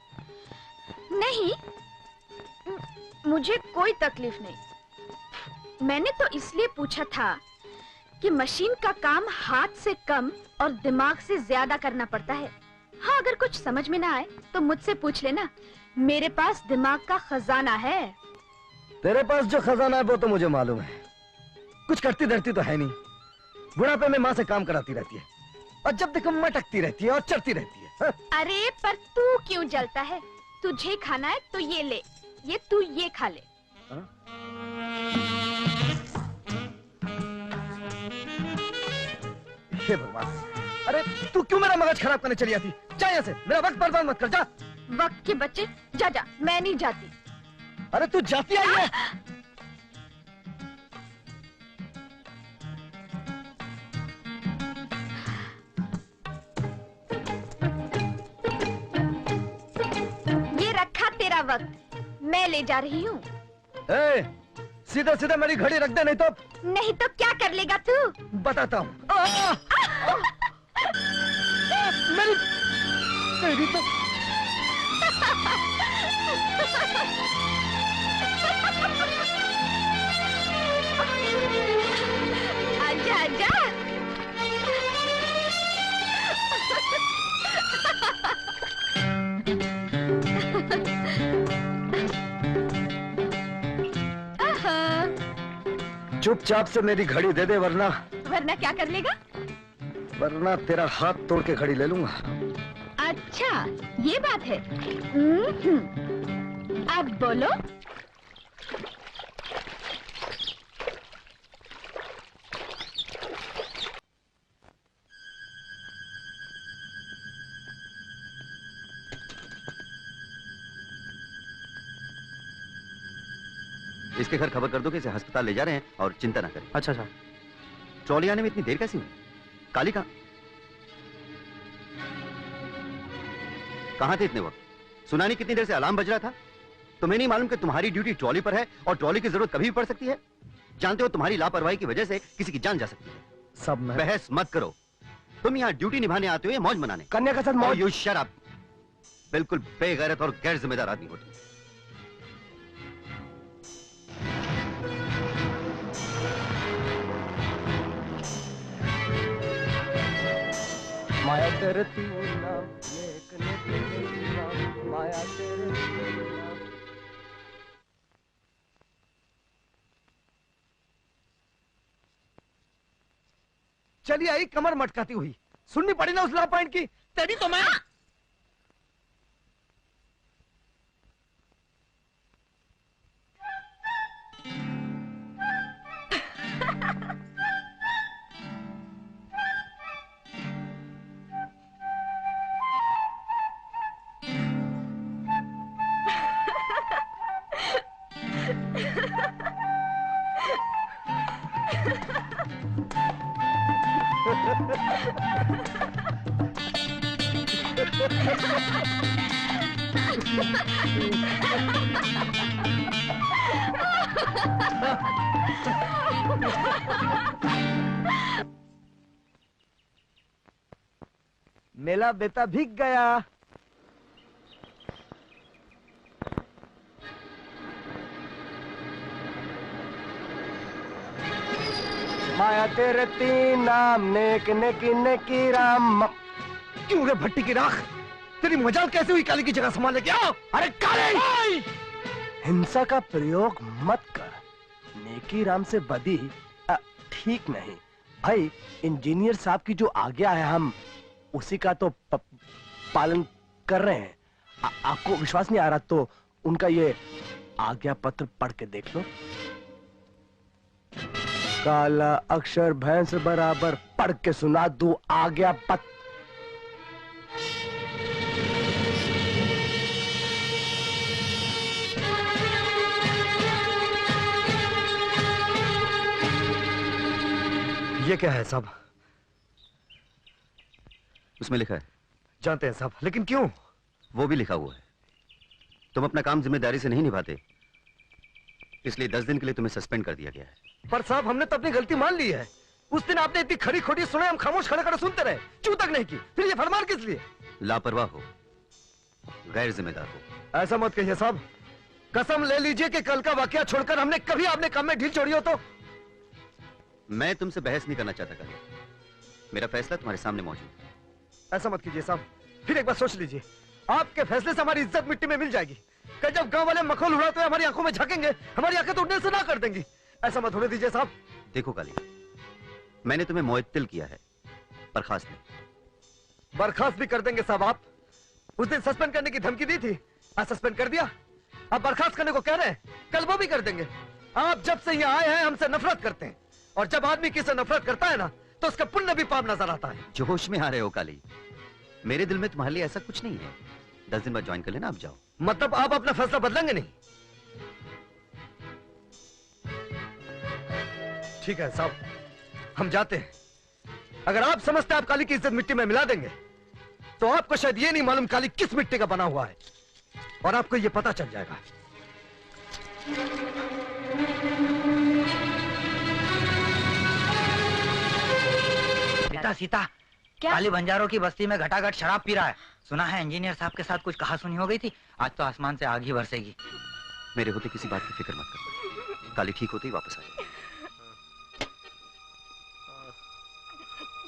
नहीं, मुझे कोई तकलीफ नहीं। मैंने तो इसलिए पूछा था कि मशीन का काम हाथ से कम और दिमाग से ज्यादा करना पड़ता है। हाँ, अगर कुछ समझ में ना आए तो मुझसे पूछ लेना, मेरे पास दिमाग का खजाना है। तेरे पास जो खजाना है वो तो मुझे मालूम है, कुछ करती धरती तो है नहीं। बुढ़ापे में माँ से काम कराती रहती है और जब देखो मटकती रहती है और चढ़ती रहती है। हाँ? अरे पर तू क्यों जलता है? तुझे खाना है तो ये ले, ये तू ये खा ले। हाँ? हे भगवान, अरे तू क्यों मेरा मगज खराब करने चली आती? जा यहाँ से, मेरा वक्त बर्बाद मत कर, जा। वक्त के बच्चे, जा जा, मैं नहीं जाती। अरे तू जाती आई है? ये रखा तेरा वक्त, मैं ले जा रही हूँ। सीधा सीधा मेरी घड़ी रख दे, नहीं तो। नहीं तो क्या कर लेगा तू? बताता हूँ। मेरी तो आजा आजा। चुपचाप से मेरी घड़ी दे दे, वरना वरना क्या कर लेगा? वरना तेरा हाथ तोड़ के घड़ी ले लूंगा। अच्छा, ये बात है। अब बोलो। इसके घर खबर कर दो कि इसे अस्पताल ले जा रहे हैं और चिंता ना करें। अच्छा अच्छा। ट्रॉली आने में इतनी देर कैसी हुई? काली कहाँ थे इतने वक्त? सुना नहीं कितनी देर से अलार्म बज रहा था? तुम्हें नहीं मालूम कि तुम्हारी ड्यूटी ट्रॉली पर है और ट्रॉली की जरूरत कभी भी पड़ सकती है? जानते हो तुम्हारी लापरवाही की वजह से किसी की जान जा सकती है। सब में बहस मत करो, तुम यहाँ ड्यूटी निभाने आते हो या मौज मनाने? कन्या के साथ मौज। You shut up. बिल्कुल बेगैरत और गैर जिम्मेदार आदमी हो तुम। माया तेरे तू नाम, माया तेरे तू नाम। चली आई कमर मटकाती हुई, सुननी पड़ी ना उस ला पॉइंट की। तेरी तो मैं मेला बेटा भीग गया। भैया तेरे तीन नाम, नेक नेकी नेकी राम। क्यों रे भट्टी की राख, तेरी मजाल कैसे हुई काली की जगह संभाल लेके आओ। अरे काले, हिंसा का प्रयोग मत कर, नेकी राम से बदी ठीक नहीं। भाई इंजीनियर साहब की जो आज्ञा है हम उसी का तो पालन कर रहे हैं। आपको विश्वास नहीं आ रहा तो उनका ये आज्ञा पत्र पढ़ के देख लो। काला अक्षर भैंस बराबर, पढ़ के सुना दूं आज्ञा पत्र। ये क्या है साहब? उसमें लिखा है। जानते हैं साहब, लेकिन क्यों? वो भी लिखा हुआ है, तुम अपना काम जिम्मेदारी से नहीं निभाते, इसलिए 10 दिन के लिए तुम्हें सस्पेंड कर दिया गया है। पर साहब हमने तो अपनी गलती मान ली है। उस दिन आपने इतनी खरी खोटी सुने, हम खामोश खड़े खड़े सुनते रहे, चू तक नहीं की, फिर ये फरमान किस लिए? लापरवाह हो, गैर जिम्मेदार हो। ऐसा मत कहिए साहब, कसम ले लीजिए कि कल का वाकया छोड़कर हमने कभी आपने काम में ढील छोड़ी हो तो। मैं तुमसे बहस नहीं करना चाहता काली, मेरा फैसला तुम्हारे सामने मौजूद है। ऐसा मत कीजिए साहब, फिर एक बार सोच लीजिए, आपके फैसले से हमारी इज्जत मिट्टी में मिल जाएगी। कल जब गांव वाले मखौल उड़ाते हुए हमारी आंखों में झांकेंगे, हमारी आंखें तो उड़ने से ना कर देंगी। ऐसा मत होने दीजिए साहब। देखो काली, मैंने तुम्हें मुअत्तिल किया है, बर्खास्त नहीं। बर्खास्त भी कर देंगे साहब आप। उस दिन सस्पेंड करने की धमकी दी थी, आज सस्पेंड कर दिया, अब बर्खास्त करने को कह रहे हैं, कल वो भी कर देंगे। आप जब से यहाँ आए हैं हमसे नफरत करते हैं, और जब आदमी किसी नफरत करता है ना तो उसका पुण्य भी पाप नजर आता है। जोश में आ रहे हो काली, मेरे दिल में तुम्हारे लिए ऐसा कुछ नहीं है। 10 दिन बाद ज्वाइन कर लेना, आप जाओ। मतलब आप अपना फैसला बदलेंगे नहीं? ठीक है साहब, हम जाते हैं। अगर आप समझते आप काली की इज्जत मिट्टी में मिला देंगे तो आपको शायद ये नहीं मालूम काली किस मिट्टी का बना हुआ है, और आपको ये पता चल जाएगा। सीता सीता, क्या? काली बंजारों की बस्ती में घटाघट शराब पी रहा है। सुना है इंजीनियर साहब के साथ कुछ कहासुनी हो गई थी, आज तो आसमान से आग ही बरसेगी। मेरे होते किसी बात की फिक्र मत करो, काली ठीक होते ही वापस आ जाएगी।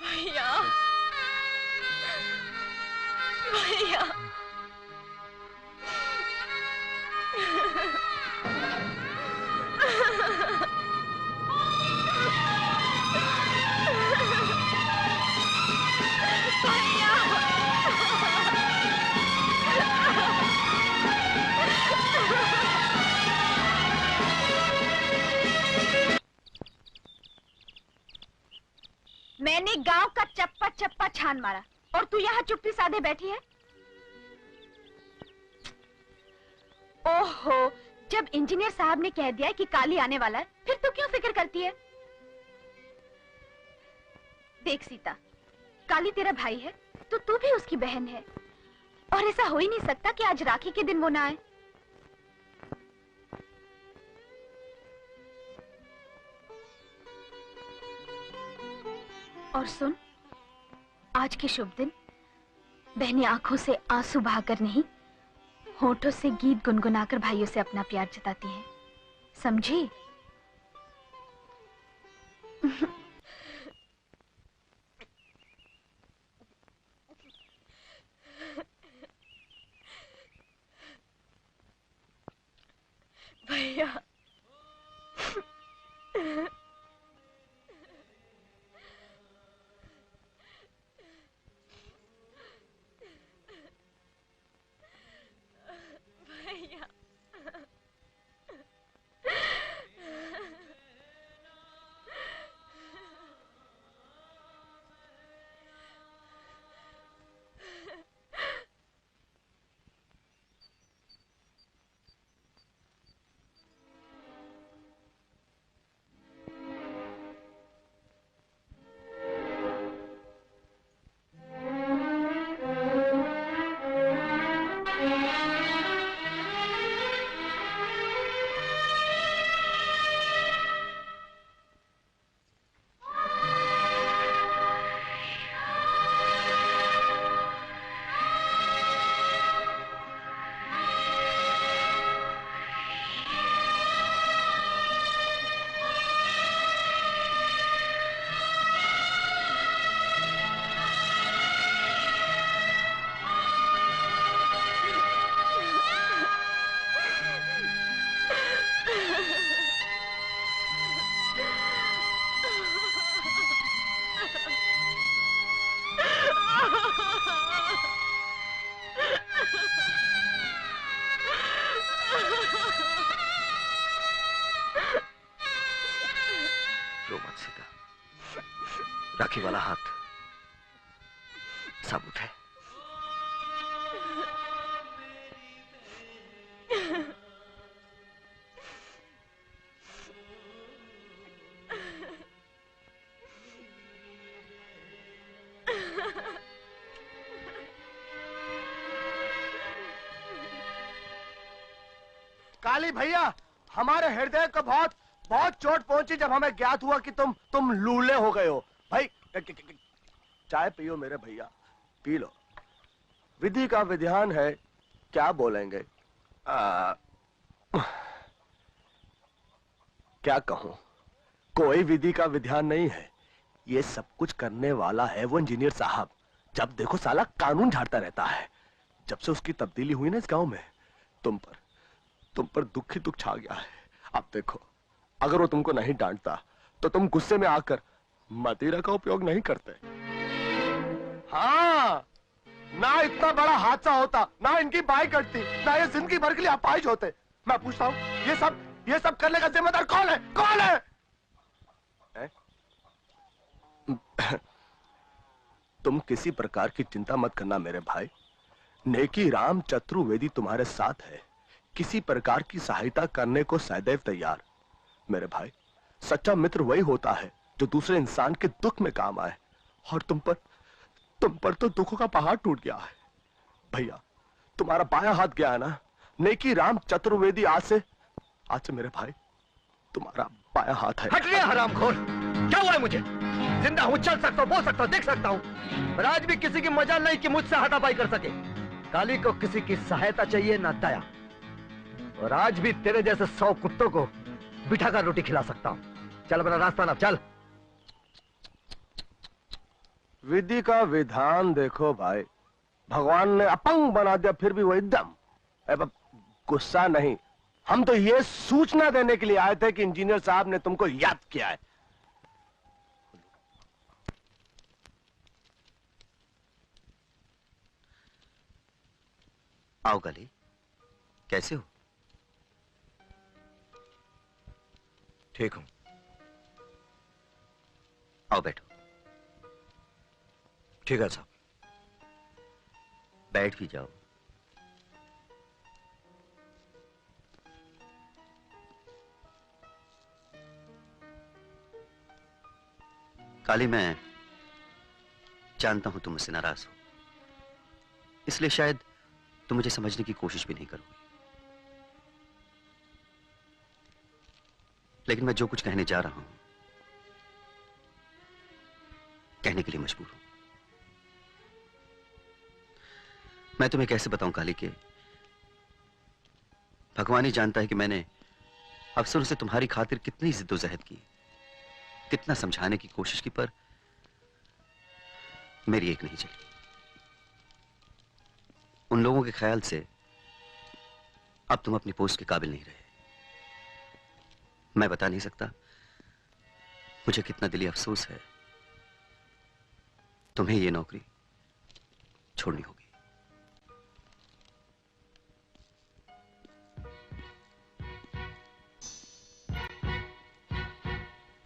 भैया, भैया, मैंने गांव का चप्पा चप्पा छान मारा और तू यहाँ चुप्पी साधे बैठी है। ओहो, जब इंजीनियर साहब ने कह दिया कि काली आने वाला है, फिर तू क्यों फिक्र करती है? देख सीता, काली तेरा भाई है तो तू भी उसकी बहन है, और ऐसा हो ही नहीं सकता कि आज राखी के दिन वो ना आए। और सुन, आज के शुभ दिन बहनें आंखों से आंसू बहाकर नहीं, होठों से गीत गुनगुनाकर भाइयों से अपना प्यार जताती हैं, समझी? भैया, भैया, राखी वाला हाथ साबुत है। काली भैया, हमारे हृदय को बहुत बहुत चोट पहुंची जब हमें ज्ञात हुआ कि तुम लूले हो गए हो। भाई चाय पियो मेरे भैया, पी लो। विधि का विधान है, क्या बोलेंगे? क्या कहूं, कोई विधि का विधान नहीं है। ये सब कुछ करने वाला है वो इंजीनियर साहब। जब देखो साला कानून झाड़ता रहता है। जब से उसकी तब्दीली हुई ना इस गांव में, तुम पर दुख ही दुख छा गया है। अब देखो, अगर वो तुमको नहीं डांटता तो तुम गुस्से में आकर मदिरा का उपयोग नहीं करते। हाँ, ना इतना बड़ा हादसा होता, ना इनकी बाइक कटती, ना ये जिंदगी भर के लिए अपाहिज होते। मैं पूछता हूँ, ये सब करने का जिम्मेदार कौन है? कौन है? तुम किसी प्रकार की चिंता मत करना मेरे भाई। नेकी राम चतुर्वेदी तुम्हारे साथ है। किसी प्रकार की सहायता करने को सदैव तैयार। मेरे भाई, सच्चा मित्र वही होता है जो दूसरे इंसान के दुख में काम आए। और तुम पर तो दुखों का पहाड़ टूट गया है। भैया, तुम्हारा बायां हाथ गया है ना। नेकी राम चतुर्वेदी आज से मेरे भाई तुम्हारा बायां हाथ है। हट गया हरामखोर। क्या हुआ है मुझे? जिंदा हूं, चल सकता हूं, बोल सकता हूं, देख सकता हूं। पर आज भी किसी की मजाल नहीं कि मुझसे हाथापाई कर सके। काली को किसी की सहायता चाहिए ना दया। और आज भी तेरे जैसे 100 कुत्तों को बिठाकर रोटी खिला सकता हूं। चल अपना रास्ता ना, चल। विधि का विधान देखो भाई, भगवान ने अपंग बना दिया फिर भी वो एकदम। गुस्सा नहीं, हम तो ये सूचना देने के लिए आए थे कि इंजीनियर साहब ने तुमको याद किया है। आओ काली, कैसे हो? ठीक हूं। आओ बैठो। ठीक है साहब। बैठ भी जाओ। काली, मैं जानता हूं तुम मुझसे नाराज हो, इसलिए शायद तुम मुझे समझने की कोशिश भी नहीं करोगे। लेकिन मैं जो कुछ कहने जा रहा हूं, कहने के लिए मजबूर हूं। मैं तुम्हें कैसे बताऊं काली के भगवान ही जानता है कि मैंने अफसरों से तुम्हारी खातिर कितनी जिद्दोजहद की, कितना समझाने की कोशिश की, पर मेरी एक नहीं चली। उन लोगों के ख्याल से अब तुम अपनी पोस्ट के काबिल नहीं रहे। मैं बता नहीं सकता मुझे कितना दिली अफसोस है। तुम्हें यह नौकरी छोड़नी होगी।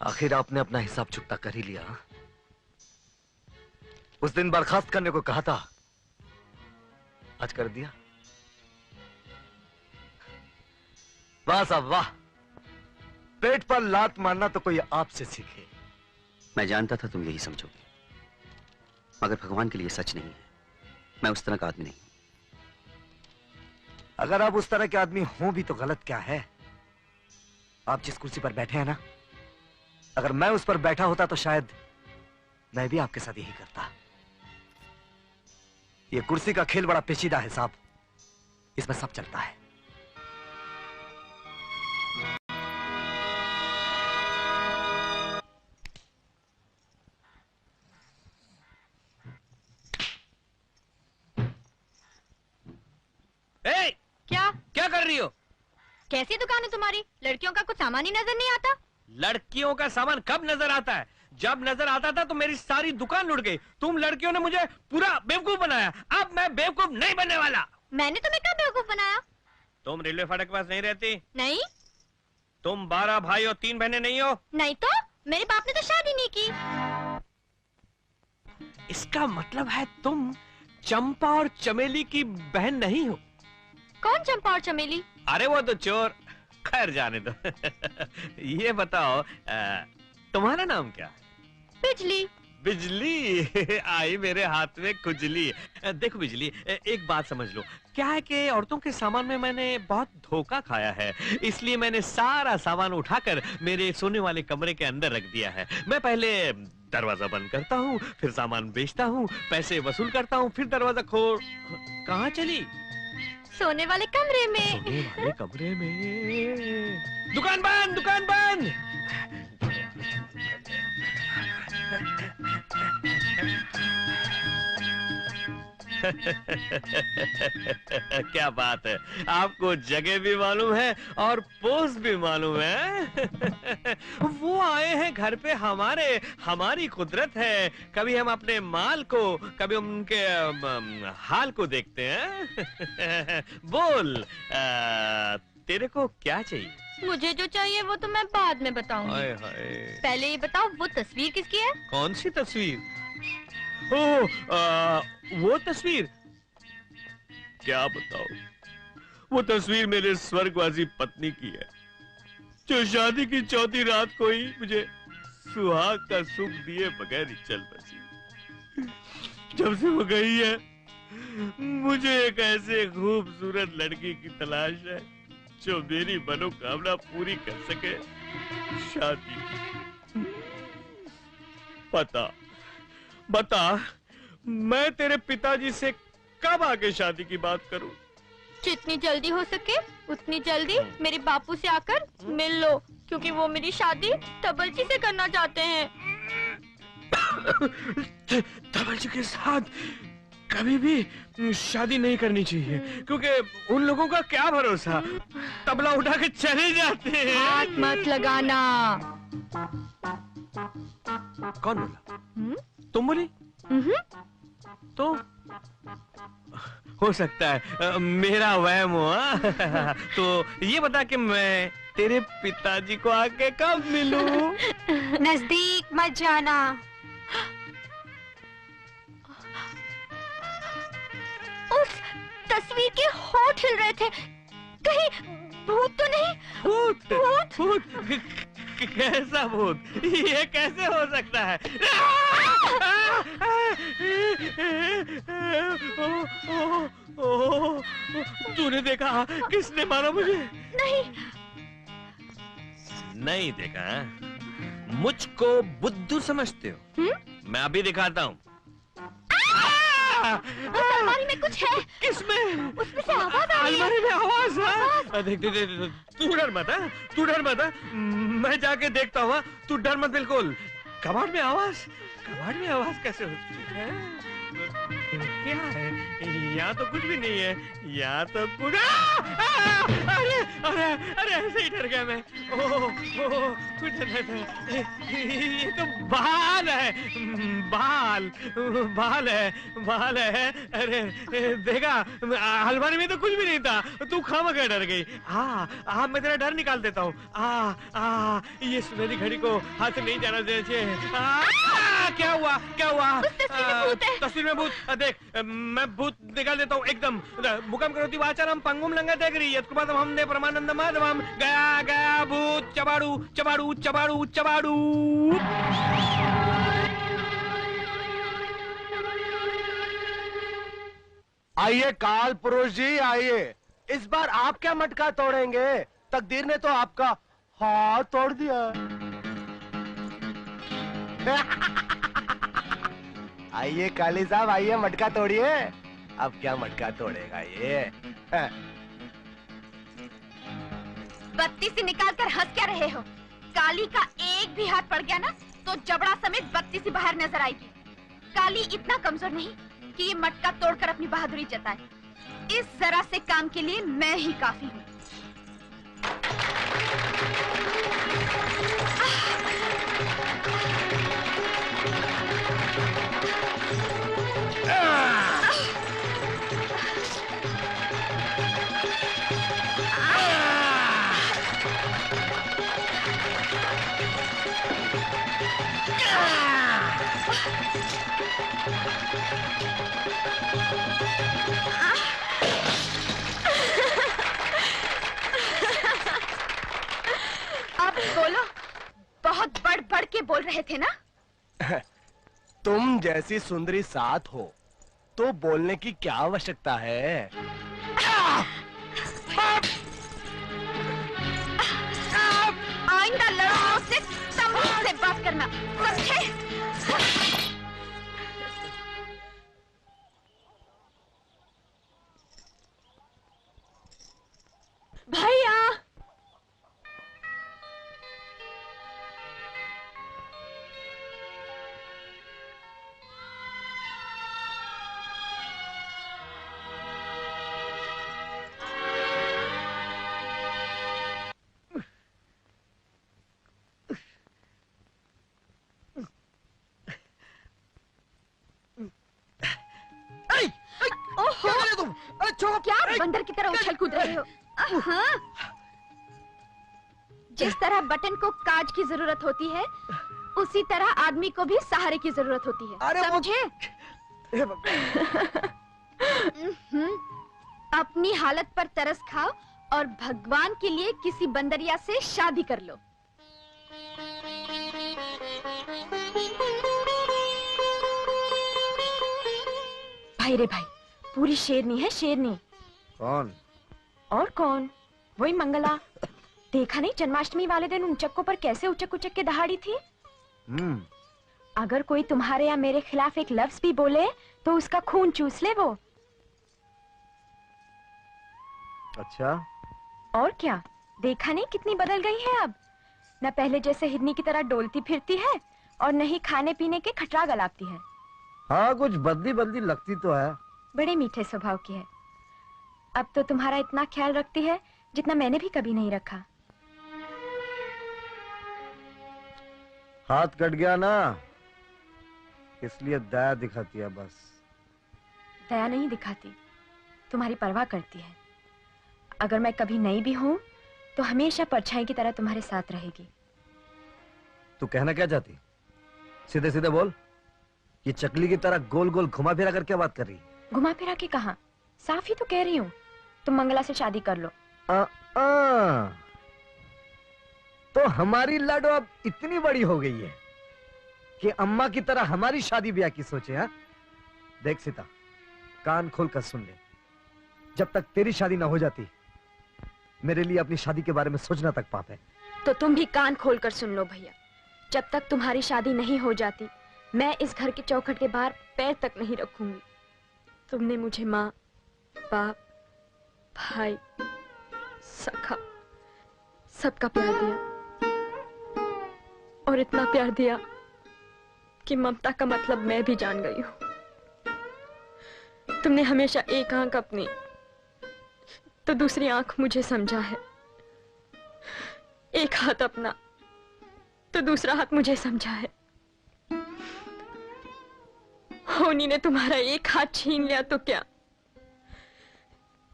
आखिर आपने अपना हिसाब चुकता कर ही लिया। उस दिन बर्खास्त करने को कहा था, आज कर दिया। वाह साहब वाह, पेट पर लात मारना तो कोई आपसे सीखे। मैं जानता था तुम यही समझोगे, मगर भगवान के लिए सच नहीं है। मैं उस तरह का आदमी नहीं। अगर आप उस तरह के आदमी हो भी तो गलत क्या है? आप जिस कुर्सी पर बैठे हैं ना, अगर मैं उस पर बैठा होता तो शायद मैं भी आपके साथ यही करता। ये कुर्सी का खेल बड़ा पेचीदा है साहब, इसमें सब चलता है। क्या कर रही हो? कैसी दुकान है तुम्हारी? लड़कियों का कुछ सामान ही नजर नहीं आता। लड़कियों का सामान कब नजर आता है? जब नजर आता था तो मेरी सारी दुकान लुट गई। तुम लड़कियों ने मुझे पूरा बेवकूफ बनाया। अब मैं बेवकूफ नहीं बनने वाला। मैंने तुम्हें कब बेवकूफ बनाया? तुम रेलवे फाटक के पास नहीं रहती? नहीं। तुम 12 भाई और 3 बहनें नहीं हो? नहीं तो मेरे बाप ने तो शादी नहीं की। इसका मतलब है तुम चंपा और चमेली की बहन नहीं हो। कौन चंपा और चमेली? अरे वो तो चोर, खैर जाने दो। ये बताओ तुम्हारा नाम क्या है? बिजली। बिजली आई मेरे हाथ में खुजली। देखो बिजली, एक बात समझ लो, क्या है कि औरतों के सामान में मैंने बहुत धोखा खाया है, इसलिए मैंने सारा सामान उठाकर मेरे सोने वाले कमरे के अंदर रख दिया है। मैं पहले दरवाजा बंद करता हूँ, फिर सामान बेचता हूँ, पैसे वसूल करता हूँ, फिर दरवाजा खोल। कहाँ चली? सोने वाले कमरे में। सोने वाले कमरे में। दुकान बंद, दुकान बंद। क्या बात है, आपको जगह भी मालूम है और पोस्ट भी मालूम है। वो आए हैं घर पे हमारे, हमारी कुदरत है, कभी हम अपने माल को, कभी उनके हाल को देखते हैं। बोल तेरे को क्या चाहिए? मुझे जो चाहिए वो तो मैं बाद में बताऊंगी। हाय हाय। पहले ये बताओ वो तस्वीर किसकी है? कौन सी तस्वीर? वो तस्वीर क्या बताओ, वो तस्वीर मेरे स्वर्गवासी पत्नी की है, जो शादी की चौथी रात को ही मुझे सुहाग का सुख दिए बगैर ही चल बसी। जब से वो गई है मुझे एक ऐसे खूबसूरत लड़की की तलाश है जो मेरी मनोकामना पूरी कर सके, शादी। बता मैं तेरे पिताजी से कब आके शादी की बात करूं? जितनी जल्दी हो सके उतनी जल्दी मेरे बापू से आकर मिल लो, क्योंकि वो मेरी शादी तबलची से करना चाहते हैं। तबलची के साथ कभी भी शादी नहीं करनी चाहिए, क्योंकि उन लोगों का क्या भरोसा, तबला उठा के चले जाते हैं। हाथ मत लगाना। कौन बोला? तुम बोली? तो हो सकता है मेरा वहम हुआ। तो ये बता कि मैं तेरे पिताजी को आके कब मिलूं? नजदीक मत जाना। उस तस्वीर के होठ हिल रहे थे, कहीं भूत तो नहीं? भूत? भूत? कैसा भूत? ये कैसे हो सकता है? तूने देखा? किसने मारा मुझे? नहीं देखा? मुझको बुद्धू समझते हो? मैं अभी दिखाता हूँ। अलमारी में कुछ है। किसमें? उसमें से आवाज आ रही है। अलमारी में आवाज है। देख तू डर मत, तू डर मत, मैं जाके देखता हूँ। तू डर मत बिल्कुल। कबाड़ में आवाज? कबाड़ में आवाज कैसे हो सकती है? क्या है? यहाँ तो कुछ भी नहीं है, यहाँ तो कुछ। अरे अरे अरे ऐसे ही डर गया मैं। कुछ ये तो बाल है, बाल है। अरे देखा, अलमारी में तो कुछ भी नहीं था, तू खामखा डर गई। हाँ मैं तेरा डर निकाल देता हूँ। ये सुनहरी घड़ी को हाथ से नहीं जाना देना चाहिए। क्या हुआ? तस्वीर में भूत। देख मैं भूत निकाल देता हूँ एकदम। मुकम करोति वाचारम पंगुम लंघयते गिरि यत्कृपातम हमने परमानंद माधवम। गया गया भूत चबाड़ू चबाड़ू चबाड़ू चबाड़ू। आइए काल पुरुष जी, आइए। इस बार आप क्या मटका तोड़ेंगे? तकदीर ने तो आपका हाथ तोड़ दिया। आइए काली साहब, आइए मटका तोड़िए। अब क्या मटका तोड़ेगा ये? बत्ती से निकाल कर हंस क्या रहे हो? काली का एक भी हाथ पड़ गया ना तो जबड़ा समेत बत्ती से बाहर नजर आएगी। काली इतना कमजोर नहीं कि ये मटका तोड़कर अपनी बहादुरी जताए। इस जरा से काम के लिए मैं ही काफी हूँ। रहे थे ना? तुम जैसी सुंदरी साथ हो तो बोलने की क्या आवश्यकता है? आइंदा लड़कों से तमीज से बात करना, समझे? भैया क्या कर रहे हो तुम? अरे छोड़ो! क्या बंदर की तरह उछल कूद रहे हो? हाँ। जिस तरह बटन को काज की जरूरत होती है, उसी तरह आदमी को भी सहारे की जरूरत होती है। अरे समझे? अपनी हालत पर तरस खाओ और भगवान के लिए किसी बंदरिया से शादी कर लो। भाई रे भाई, पूरी शेरनी है, शेरनी। कौन? और कौन? वही मंगला। देखा नहीं जन्माष्टमी वाले दिन उन चक्कों पर कैसे उचक उचक के दहाड़ी थी? अगर कोई तुम्हारे या मेरे खिलाफ एक लफ्ज भी बोले तो उसका खून चूस ले वो। अच्छा? और क्या, देखा नहीं कितनी बदल गई है अब। न पहले जैसे हिरनी की तरह डोलती फिरती है और न ही खाने पीने के खटरा गलाती है। हाँ, कुछ बदली बदली लगती तो है। बड़े मीठे स्वभाव की है। अब तो तुम्हारा इतना ख्याल रखती है जितना मैंने भी कभी नहीं रखा। हाथ कट गया ना, इसलिए दया दिखाती है बस। दया नहीं दिखाती, तुम्हारी परवाह करती है। अगर मैं कभी नहीं भी हूं तो हमेशा परछाई की तरह तुम्हारे साथ रहेगी। तू कहना क्या चाहती? सीधे सीधे बोल। ये चकली की तरह गोल गोल घुमा फिरा कर क्या बात कर रही है? घुमा फिरा के कहा, साफ ही तो कह रही हूँ, तुम मंगला से शादी कर लो। तो हमारी लाडो अब इतनी बड़ी हो गई है कि अम्मा की तरह हमारी शादी ब्याह की सोचे। हाँ, देख सीता, कान खोल कर सुन ले। जब तक तेरी शादी ना हो जाती, मेरे लिए अपनी शादी के बारे में सोचना तक पाप है। तो तुम भी कान खोल कर सुन लो भैया। जब तक तुम्हारी शादी नहीं हो जाती, मैं इस घर के चौखट के बाहर पैर तक नहीं रखूंगी। तुमने मुझे माँ, बाप, भाई, सखा, सबका प्यार दिया और इतना प्यार दिया कि ममता का मतलब मैं भी जान गई हूँ। तुमने हमेशा एक आंख अपनी तो दूसरी आंख मुझे समझा है, एक हाथ अपना तो दूसरा हाथ मुझे समझा है। होनी ने तुम्हारा एक हाथ छीन लिया तो क्या,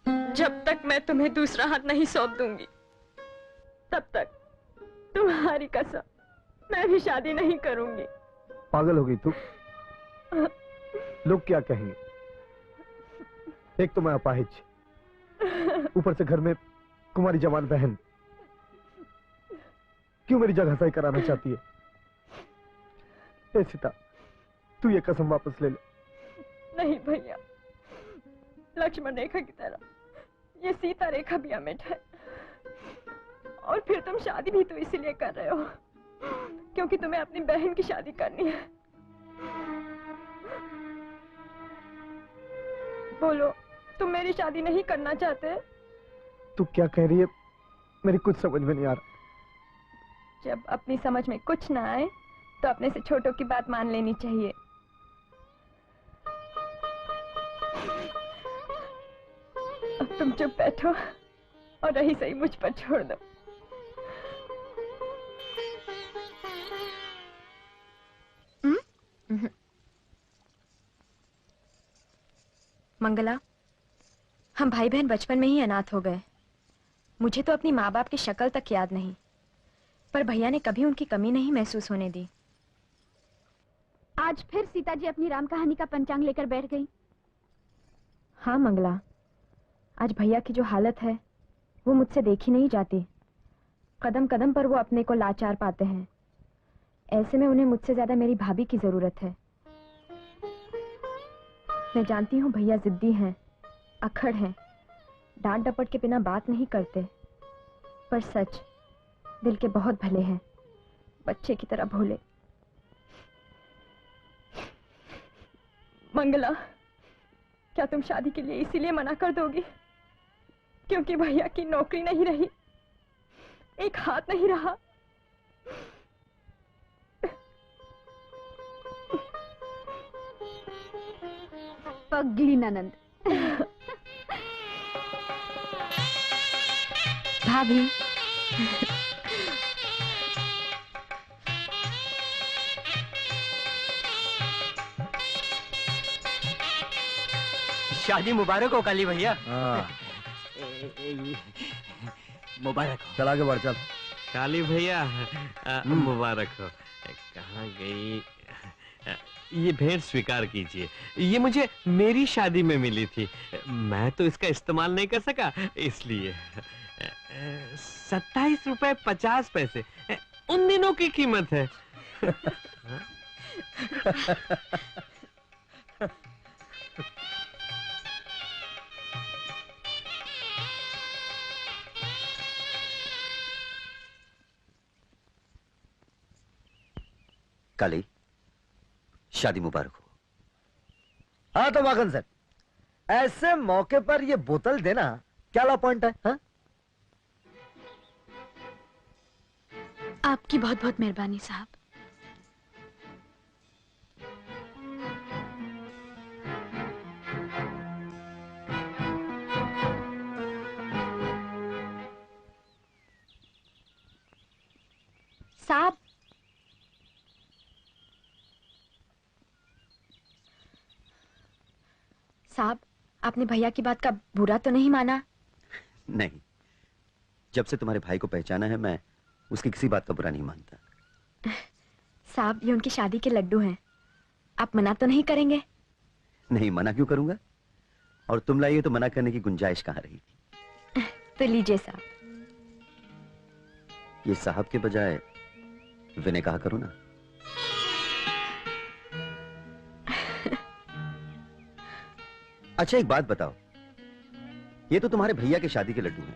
जब तक मैं तुम्हें दूसरा हाथ नहीं सौंप दूंगी तब तक तुम्हारी कसम मैं भी शादी नहीं करूंगी। पागल हो गई तू? लोग क्या कहेंगे? एक तो मैं अपाहिज, ऊपर से घर में कुमारी जवान बहन। क्यों मेरी जगह सही कराना चाहती है? ए सीता, तू ये कसम वापस ले ले। नहीं भैया, लक्ष्मण रेखा की तरह ये सीता रेखा भी अमिट है। और फिर तुम शादी भी तो इसीलिए कर रहे हो क्योंकि तुम्हें अपनी बहन की शादी करनी है। बोलो, तुम मेरी शादी नहीं करना चाहते? तू क्या कह रही है? मेरी कुछ समझ में नहीं आ रहा। जब अपनी समझ में कुछ ना आए तो अपने से छोटों की बात मान लेनी चाहिए। अब तुम चुप बैठो और रही सही मुझ पर छोड़ दो। मंगला, हम भाई बहन बचपन में ही अनाथ हो गए। मुझे तो अपनी माँ बाप की शक्ल तक याद नहीं, पर भैया ने कभी उनकी कमी नहीं महसूस होने दी। आज फिर सीता जी अपनी राम कहानी का पंचांग लेकर बैठ गई। हाँ मंगला, आज भैया की जो हालत है वो मुझसे देखी नहीं जाती। कदम कदम पर वो अपने को लाचार पाते हैं। ऐसे में उन्हें मुझसे ज्यादा मेरी भाभी की जरूरत है। मैं जानती हूँ भैया जिद्दी हैं, अखड़ हैं, डांट डपट के बिना बात नहीं करते, पर सच दिल के बहुत भले हैं, बच्चे की तरह भोले। मंगला, क्या तुम शादी के लिए इसीलिए मना कर दोगी क्योंकि भैया की नौकरी नहीं रही, एक हाथ नहीं रहा? पगली ननंद। भाभी, शादी मुबारक हो काली भैया। हाँ। मुबारक हो। चल आगे बढ़, चल। काली भैया मुबारक हो। कहाँ गई? ये भेंट स्वीकार कीजिए, ये मुझे मेरी शादी में मिली थी, मैं तो इसका इस्तेमाल नहीं कर सका, इसलिए 27 रुपए 50 पैसे उन दिनों की कीमत है। काली, शादी मुबारक हो। हाँ तो वाकन सर, ऐसे मौके पर ये बोतल देना क्या ला पॉइंट है? हाँ? आपकी बहुत बहुत मेहरबानी साहब। साहब, साहब, आपने भैया की बात का बुरा तो नहीं माना? नहीं, जब से तुम्हारे भाई को पहचाना है मैं उसकी किसी बात का बुरा नहीं मानता। साहब, ये उनकी शादी के लड्डू हैं, आप मना तो नहीं करेंगे? नहीं, मना क्यों करूंगा? और तुम लाई हो तो मना करने की गुंजाइश कहाँ रही? तो लीजिए साहब। ये साहब के बजाय विनय कहा करो ना। अच्छा एक बात बताओ, ये तो तुम्हारे भैया के शादी के लड्डू हैं,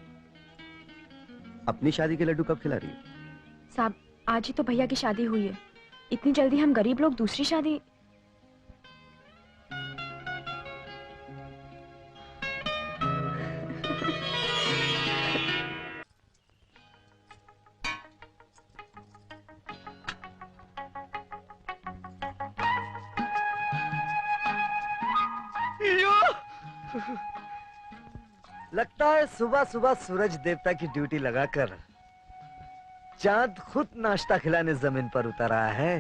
अपनी शादी के लड्डू कब खिला रही हो? साहब, आज ही तो भैया की शादी हुई है, इतनी जल्दी हम गरीब लोग दूसरी शादी? लगता है सुबह सुबह सूरज देवता की ड्यूटी लगाकर चांद खुद नाश्ता खिलाने जमीन पर उतर आया है।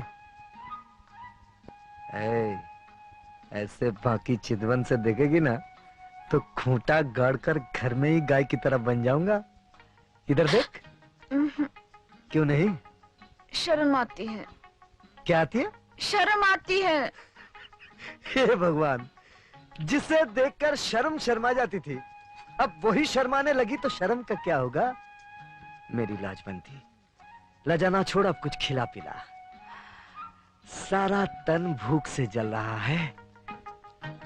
ऐसे बाकी चितवन से देखेगी ना तो खूंटा गाड़कर घर में ही गाय की तरह बन जाऊंगा। इधर देख। क्यों नहीं? शर्म आती है। क्या आती है? शर्म आती है। हे भगवान, जिसे देखकर शर्म शर्मा जाती थी अब वही शर्माने लगी तो शर्म का क्या होगा? मेरी लाजबंदी, लजाना छोड़, अब कुछ खिला पिला। सारा तन भूख से जल रहा है।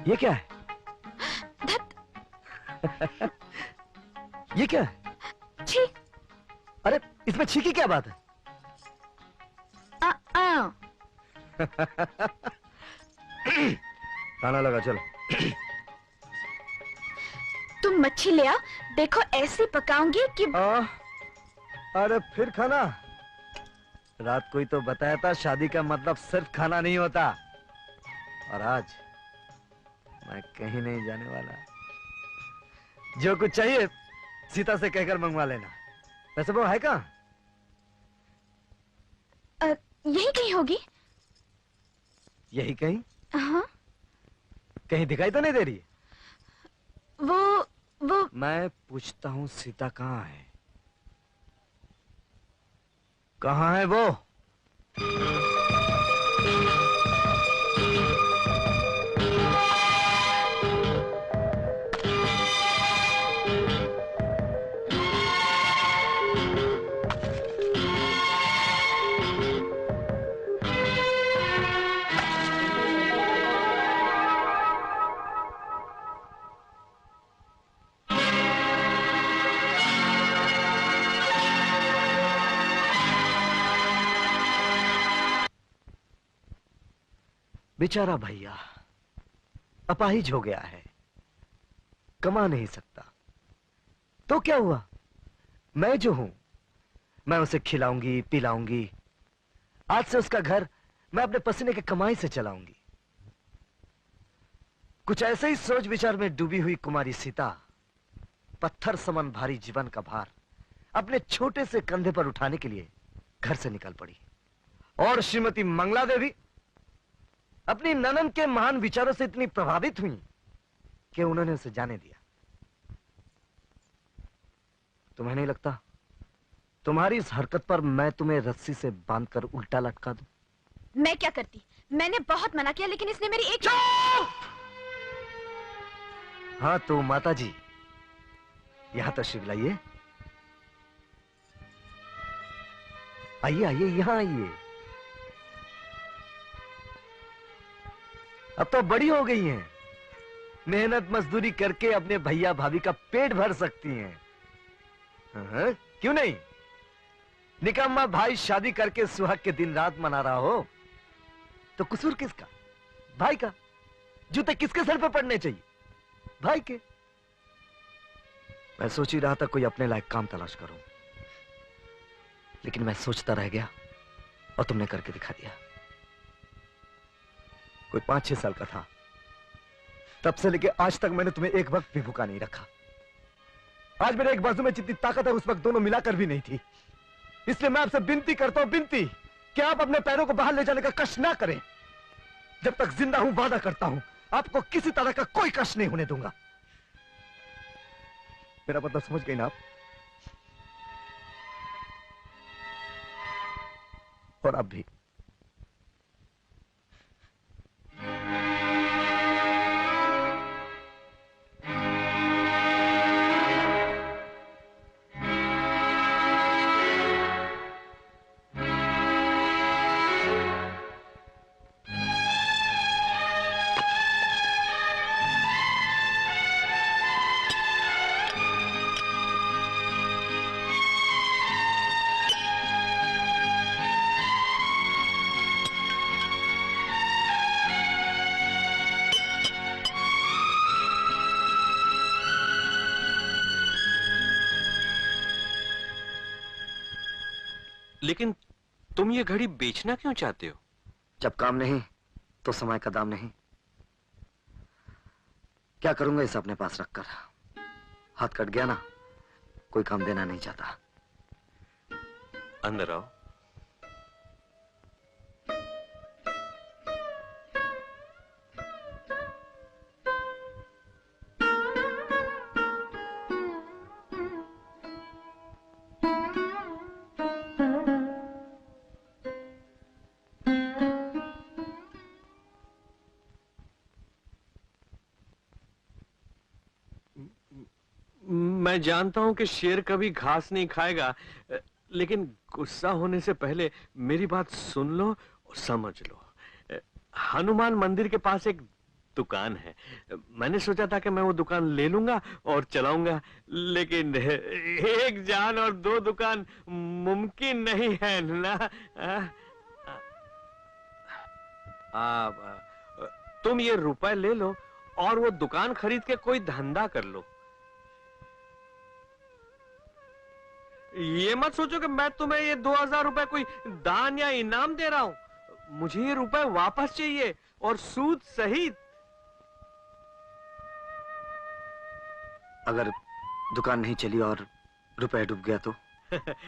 ये क्या है? ये क्या है? छी। अरे इसमें छी की क्या बात है? खाना लगा, चलो। तुम मच्छी ले आ, देखो ऐसी पकाऊंगी कि अरे फिर खाना? रात को ही तो बताया था शादी का मतलब सिर्फ खाना नहीं होता। और आज मैं कहीं नहीं जाने वाला। जो कुछ चाहिए सीता से कहकर मंगवा लेना। वैसे वो है कहाँ? यही कहीं होगी। यही कहीं? हाँ। कहीं दिखाई तो नहीं दे रही? वो मैं पूछता हूँ सीता कहाँ है? कहाँ है वो? बेचारा भैया अपाहिज हो गया है, कमा नहीं सकता। तो क्या हुआ, मैं जो हूं मैं उसे खिलाऊंगी पिलाऊंगी। आज से उसका घर मैं अपने पसीने की कमाई से चलाऊंगी। कुछ ऐसे ही सोच विचार में डूबी हुई कुमारी सीता पत्थर समान भारी जीवन का भार अपने छोटे से कंधे पर उठाने के लिए घर से निकल पड़ी। और श्रीमती मंगला देवी अपनी ननन के महान विचारों से इतनी प्रभावित हुई कि उन्होंने उसे जाने दिया। तुम्हें नहीं लगता तुम्हारी इस हरकत पर मैं तुम्हें रस्सी से बांधकर उल्टा लटका दूं? मैं क्या करती, मैंने बहुत मना किया लेकिन इसने मेरी एक। हाँ तो माता जी यहां तशरीफ लाइए, आइए आइए यहां आइए। अब तो बड़ी हो गई हैं, मेहनत मजदूरी करके अपने भैया भाभी का पेट भर सकती हैं। हाँ, क्यों नहीं? निकम्मा भाई शादी करके सुहाग के दिन रात मना रहा हो तो कसूर किसका? भाई का। जूते किसके सर पे पड़ने चाहिए? भाई के। मैं सोच ही रहा था कोई अपने लायक काम तलाश करूं, लेकिन मैं सोचता रह गया और तुमने करके दिखा दिया। कोई 5-6 साल का था, तब से लेके आज तक मैंने तुम्हें एक वक्त भी भूखा नहीं रखा। आज मेरे एक बाजू में जितनी ताकत है उस वक्त दोनों मिलाकर भी नहीं थी। इसलिए मैं आपसे विनती करता हूं, विनती कि आप अपने पैरों को बाहर ले जाने का कष्ट ना करें। जब तक जिंदा हूं वादा करता हूं आपको किसी तरह का कोई कष्ट नहीं होने दूंगा। मेरा मतलब समझ गई ना आप? और अब भी। लेकिन तुम ये घड़ी बेचना क्यों चाहते हो? जब काम नहीं तो समय का दाम नहीं। क्या करूंगा इसे अपने पास रखकर? हाथ कट गया ना, कोई काम देना नहीं चाहता। अंदर आओ। मैं जानता हूं कि शेर कभी घास नहीं खाएगा, लेकिन गुस्सा होने से पहले मेरी बात सुन लो और समझ लो। हनुमान मंदिर के पास एक दुकान है। मैंने सोचा था कि मैं वो दुकान ले लूंगा और चलाऊंगा, लेकिन एक जान और 2 दुकान मुमकिन नहीं है ना। तुम ये रुपए ले लो और वो दुकान खरीद के कोई धंधा कर लो। ये मत सोचो कि मैं तुम्हें ये 2000 रुपए कोई दान या इनाम दे रहा हूं। मुझे ये रुपए वापस चाहिए और सूद सहित। अगर दुकान नहीं चली और रुपए डूब गया तो?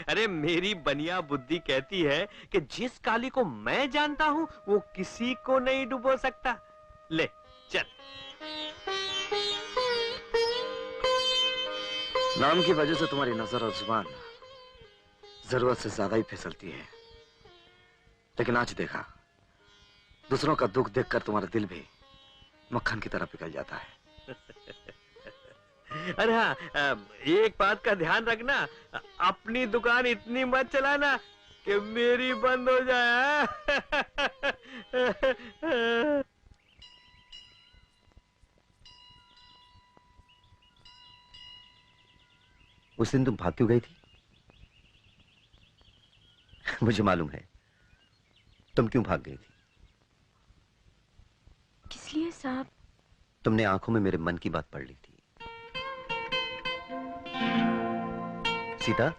अरे मेरी बनिया बुद्धि कहती है कि जिस काली को मैं जानता हूं वो किसी को नहीं डुबो सकता। ले चल। नाम की वजह से तुम्हारी नजर और जुबान जरूरत से ज्यादा ही फिसलती है, लेकिन आज देखा दूसरों का दुख देखकर तुम्हारा दिल भी मक्खन की तरह पिघल जाता है। अरे हाँ, एक बात का ध्यान रखना, अपनी दुकान इतनी मत चलाना कि मेरी बंद हो जाए। उस दिन तुम भाग क्यों गई थी? मुझे मालूम है तुम क्यों भाग गई थी। किस लिए साहब? तुमने आंखों में मेरे मन की बात पढ़ ली थी। सीता,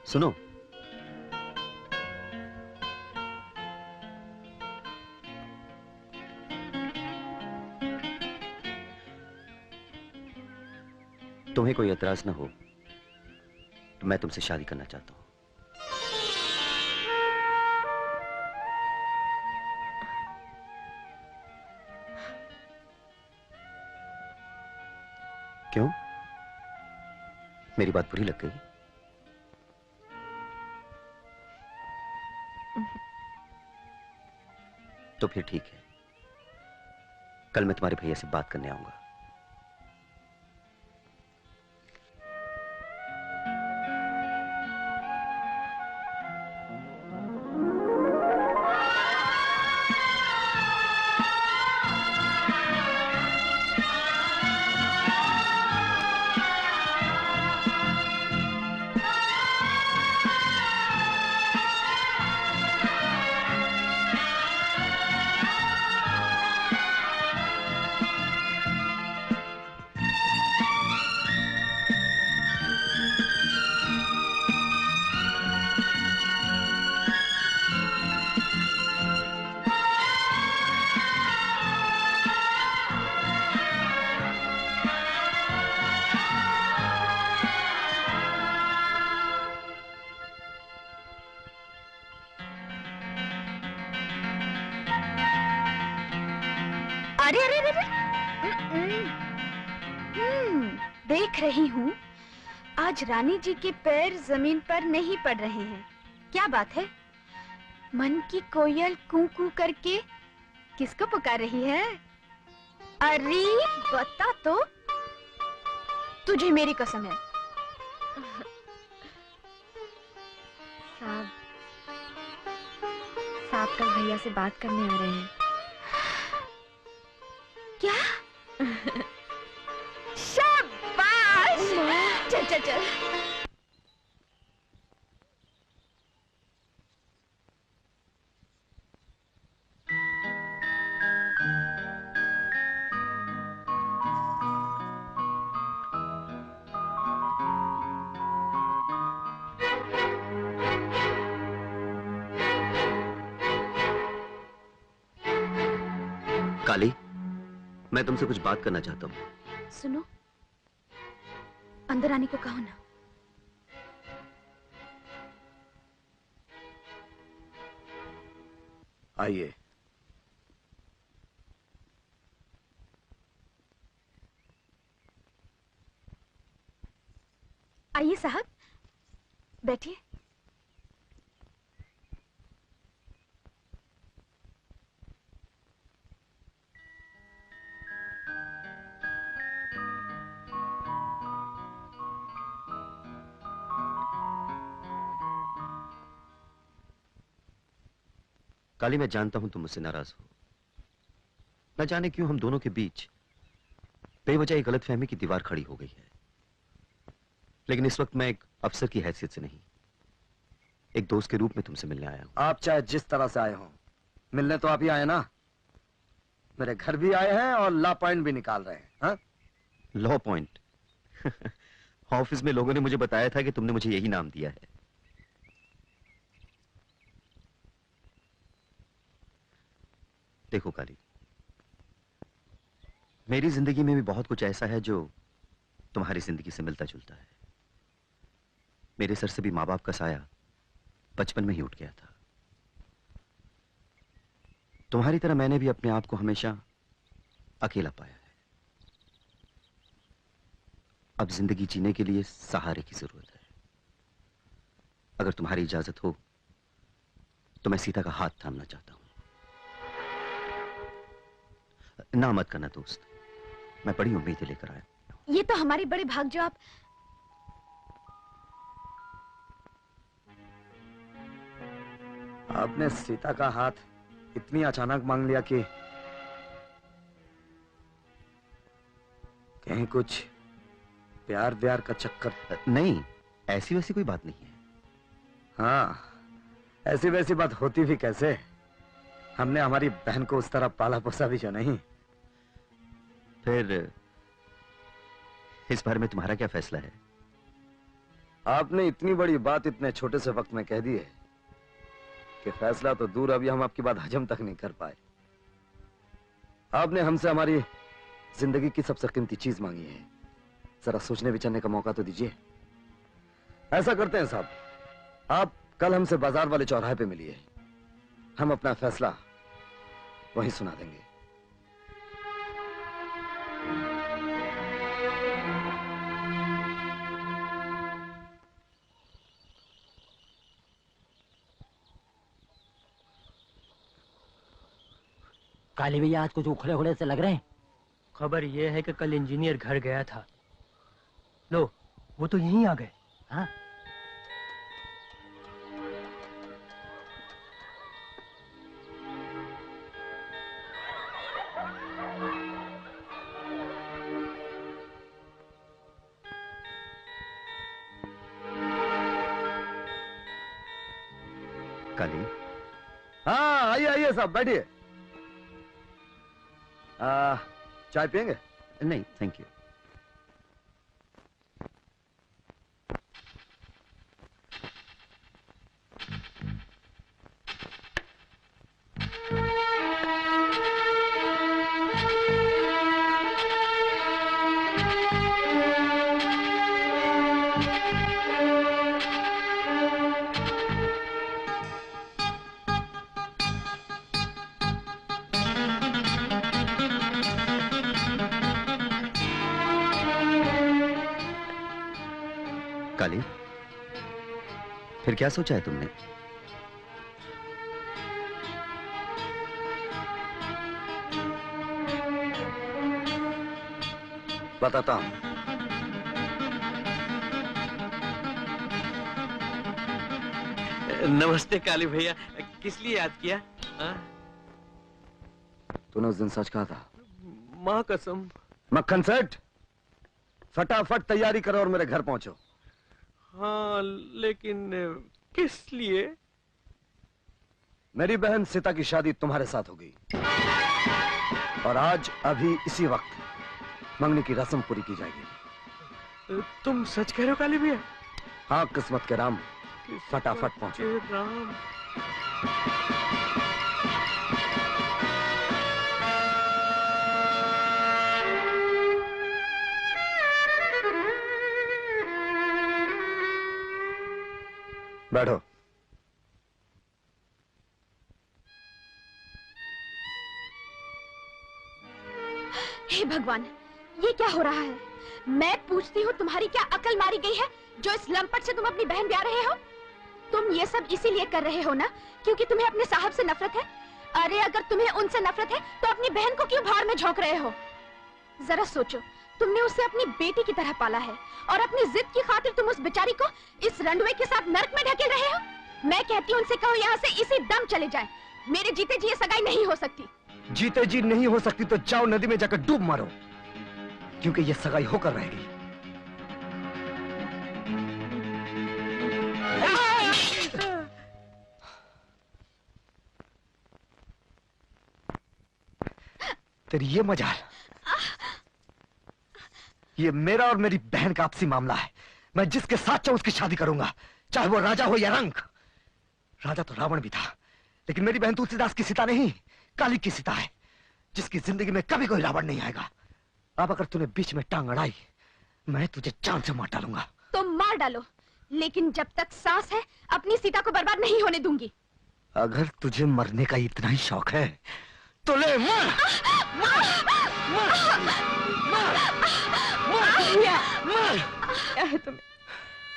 सुनो। तुम्हें कोई एतराज ना हो तो मैं तुमसे शादी करना चाहता हूं। क्यों? मेरी बात बुरी लग गई? तो फिर ठीक है, कल मैं तुम्हारे भैया से बात करने आऊंगा। अरे अरे अरे, देख रही हूँ आज रानी जी के पैर जमीन पर नहीं पड़ रहे हैं। क्या बात है? मन की कोयल कू कू करके किसको पुकार रही है? अरे बता तो, तुझे मेरी कसम है। साहब कल भैया से बात करने आ रहे हैं। क्या? शाबाश! चल चल चल। काली, मैं तुमसे कुछ बात करना चाहता हूँ। सुनो, अंदर आने को कहो ना। आइए। आइए साहब, बैठिए। काली, मैं जानता हूं तुम मुझसे नाराज हो। न जाने क्यों हम दोनों के बीच बेवजह एक गलतफहमी की दीवार खड़ी हो गई है। लेकिन इस वक्त मैं एक अफसर की हैसियत से नहीं, एक दोस्त के रूप में तुमसे मिलने आया हूं। आप चाहे जिस तरह से आए हो, मिलने तो आप ही आए ना। मेरे घर भी आए हैं और लॉ पॉइंट भी निकाल रहे हैं। हाँ? Law point? ऑफिस में लोगों ने मुझे बताया था कि तुमने मुझे यही नाम दिया है। देखो काली, मेरी जिंदगी में भी बहुत कुछ ऐसा है जो तुम्हारी जिंदगी से मिलता जुलता है। मेरे सर से भी माँ बाप का साया बचपन में ही उठ गया था। तुम्हारी तरह मैंने भी अपने आप को हमेशा अकेला पाया है। अब जिंदगी जीने के लिए सहारे की जरूरत है। अगर तुम्हारी इजाजत हो तो मैं सीता का हाथ थामना चाहता हूं। ना मत करना दोस्त, मैं बड़ी उम्मीदें लेकर आया। ये तो हमारे बड़े भाग जो आप। आपने सीता का हाथ इतनी अचानक मांग लिया कि कहीं कुछ प्यार व्यार का चक्कर? नहीं, ऐसी वैसी कोई बात नहीं है। हाँ, ऐसी वैसी बात होती भी कैसे? हमने हमारी बहन को उस तरह पाला पोसा भी जो नहीं। फिर इस बारे में तुम्हारा क्या फैसला है? आपने इतनी बड़ी बात इतने छोटे से वक्त में कह दी है कि फैसला तो दूर, अभी हम आपकी बात हजम तक नहीं कर पाए। आपने हमसे हमारी जिंदगी की सबसे कीमती चीज मांगी है, जरा सोचने विचारने का मौका तो दीजिए। ऐसा करते हैं साहब, आप कल हमसे बाजार वाले चौराहे पे मिलिए, हम अपना फैसला वहीं सुना देंगे। काली भैया आज कुछ उखड़े उखड़े से लग रहे हैं। खबर यह है कि कल इंजीनियर घर गया था। लो, वो तो यहीं आ गए। हाँ? काली, हाँ आइए आइए साहब, बैठिए। चाय पियेंगे? नहीं थैंक यू। काली, फिर क्या सोचा है तुमने? बताता हूं। नमस्ते काली भैया, किस लिए याद किया? तूने उस दिन सच कहा था। माँ कसम। मक्खन सेठ, फटाफट तैयारी करो और मेरे घर पहुंचो। हाँ, लेकिन किस लिए? मेरी बहन सीता की शादी तुम्हारे साथ होगी और आज अभी इसी वक्त मंगनी की रस्म पूरी की जाएगी। तुम सच कह रहे हो काली भैया? हाँ, किस्मत के राम, फटाफट पहुंचो। राम। बैठो। हे भगवान, ये क्या हो रहा है? मैं पूछती हूँ, तुम्हारी क्या अकल मारी गई है जो इस लंपट से तुम अपनी बहन ब्याह रहे हो? तुम ये सब इसीलिए कर रहे हो ना क्योंकि तुम्हें अपने साहब से नफरत है? अरे अगर तुम्हें उनसे नफरत है तो अपनी बहन को क्यों भाड़ में झोंक रहे हो? जरा सोचो, तुमने उसे अपनी बेटी की तरह पाला है और अपनी जिद की खातिर तुम उस बेचारी को इस रंडवे के साथ नरक में ढकेल रहे हो। मैं कहती हूँ उनसे कहो यहाँ से इसी दम चले जाएं। मेरे जीते जी ये सगाई नहीं हो सकती। जीते जी नहीं हो सकती तो जाओ नदी में जाकर डूब मारो, क्योंकि ये सगाई होकर रहेगी। तेरी ये मजाल, ये मेरा और मेरी बहन का आपसी मामला है। मैं जिसके साथ चाहूं उसकी शादी करूंगा, चाहे वो राजा हो या रंक। राजा तो रावण भी था, लेकिन मेरी बहन तुलसीदास की सीता नहीं, काली की सीता है, जिसकी जिंदगी में कभी कोई रावण नहीं आएगा। अब अगर तूने बीच में टांग अड़ाई, मैं तुझे जान से मार डालूंगा। तो मार डालो, लेकिन जब तक सांस है अपनी सीता को बर्बाद नहीं होने दूंगी। अगर तुझे मरने का इतना ही शौक है तो ले मर। क्या है तुम्हें?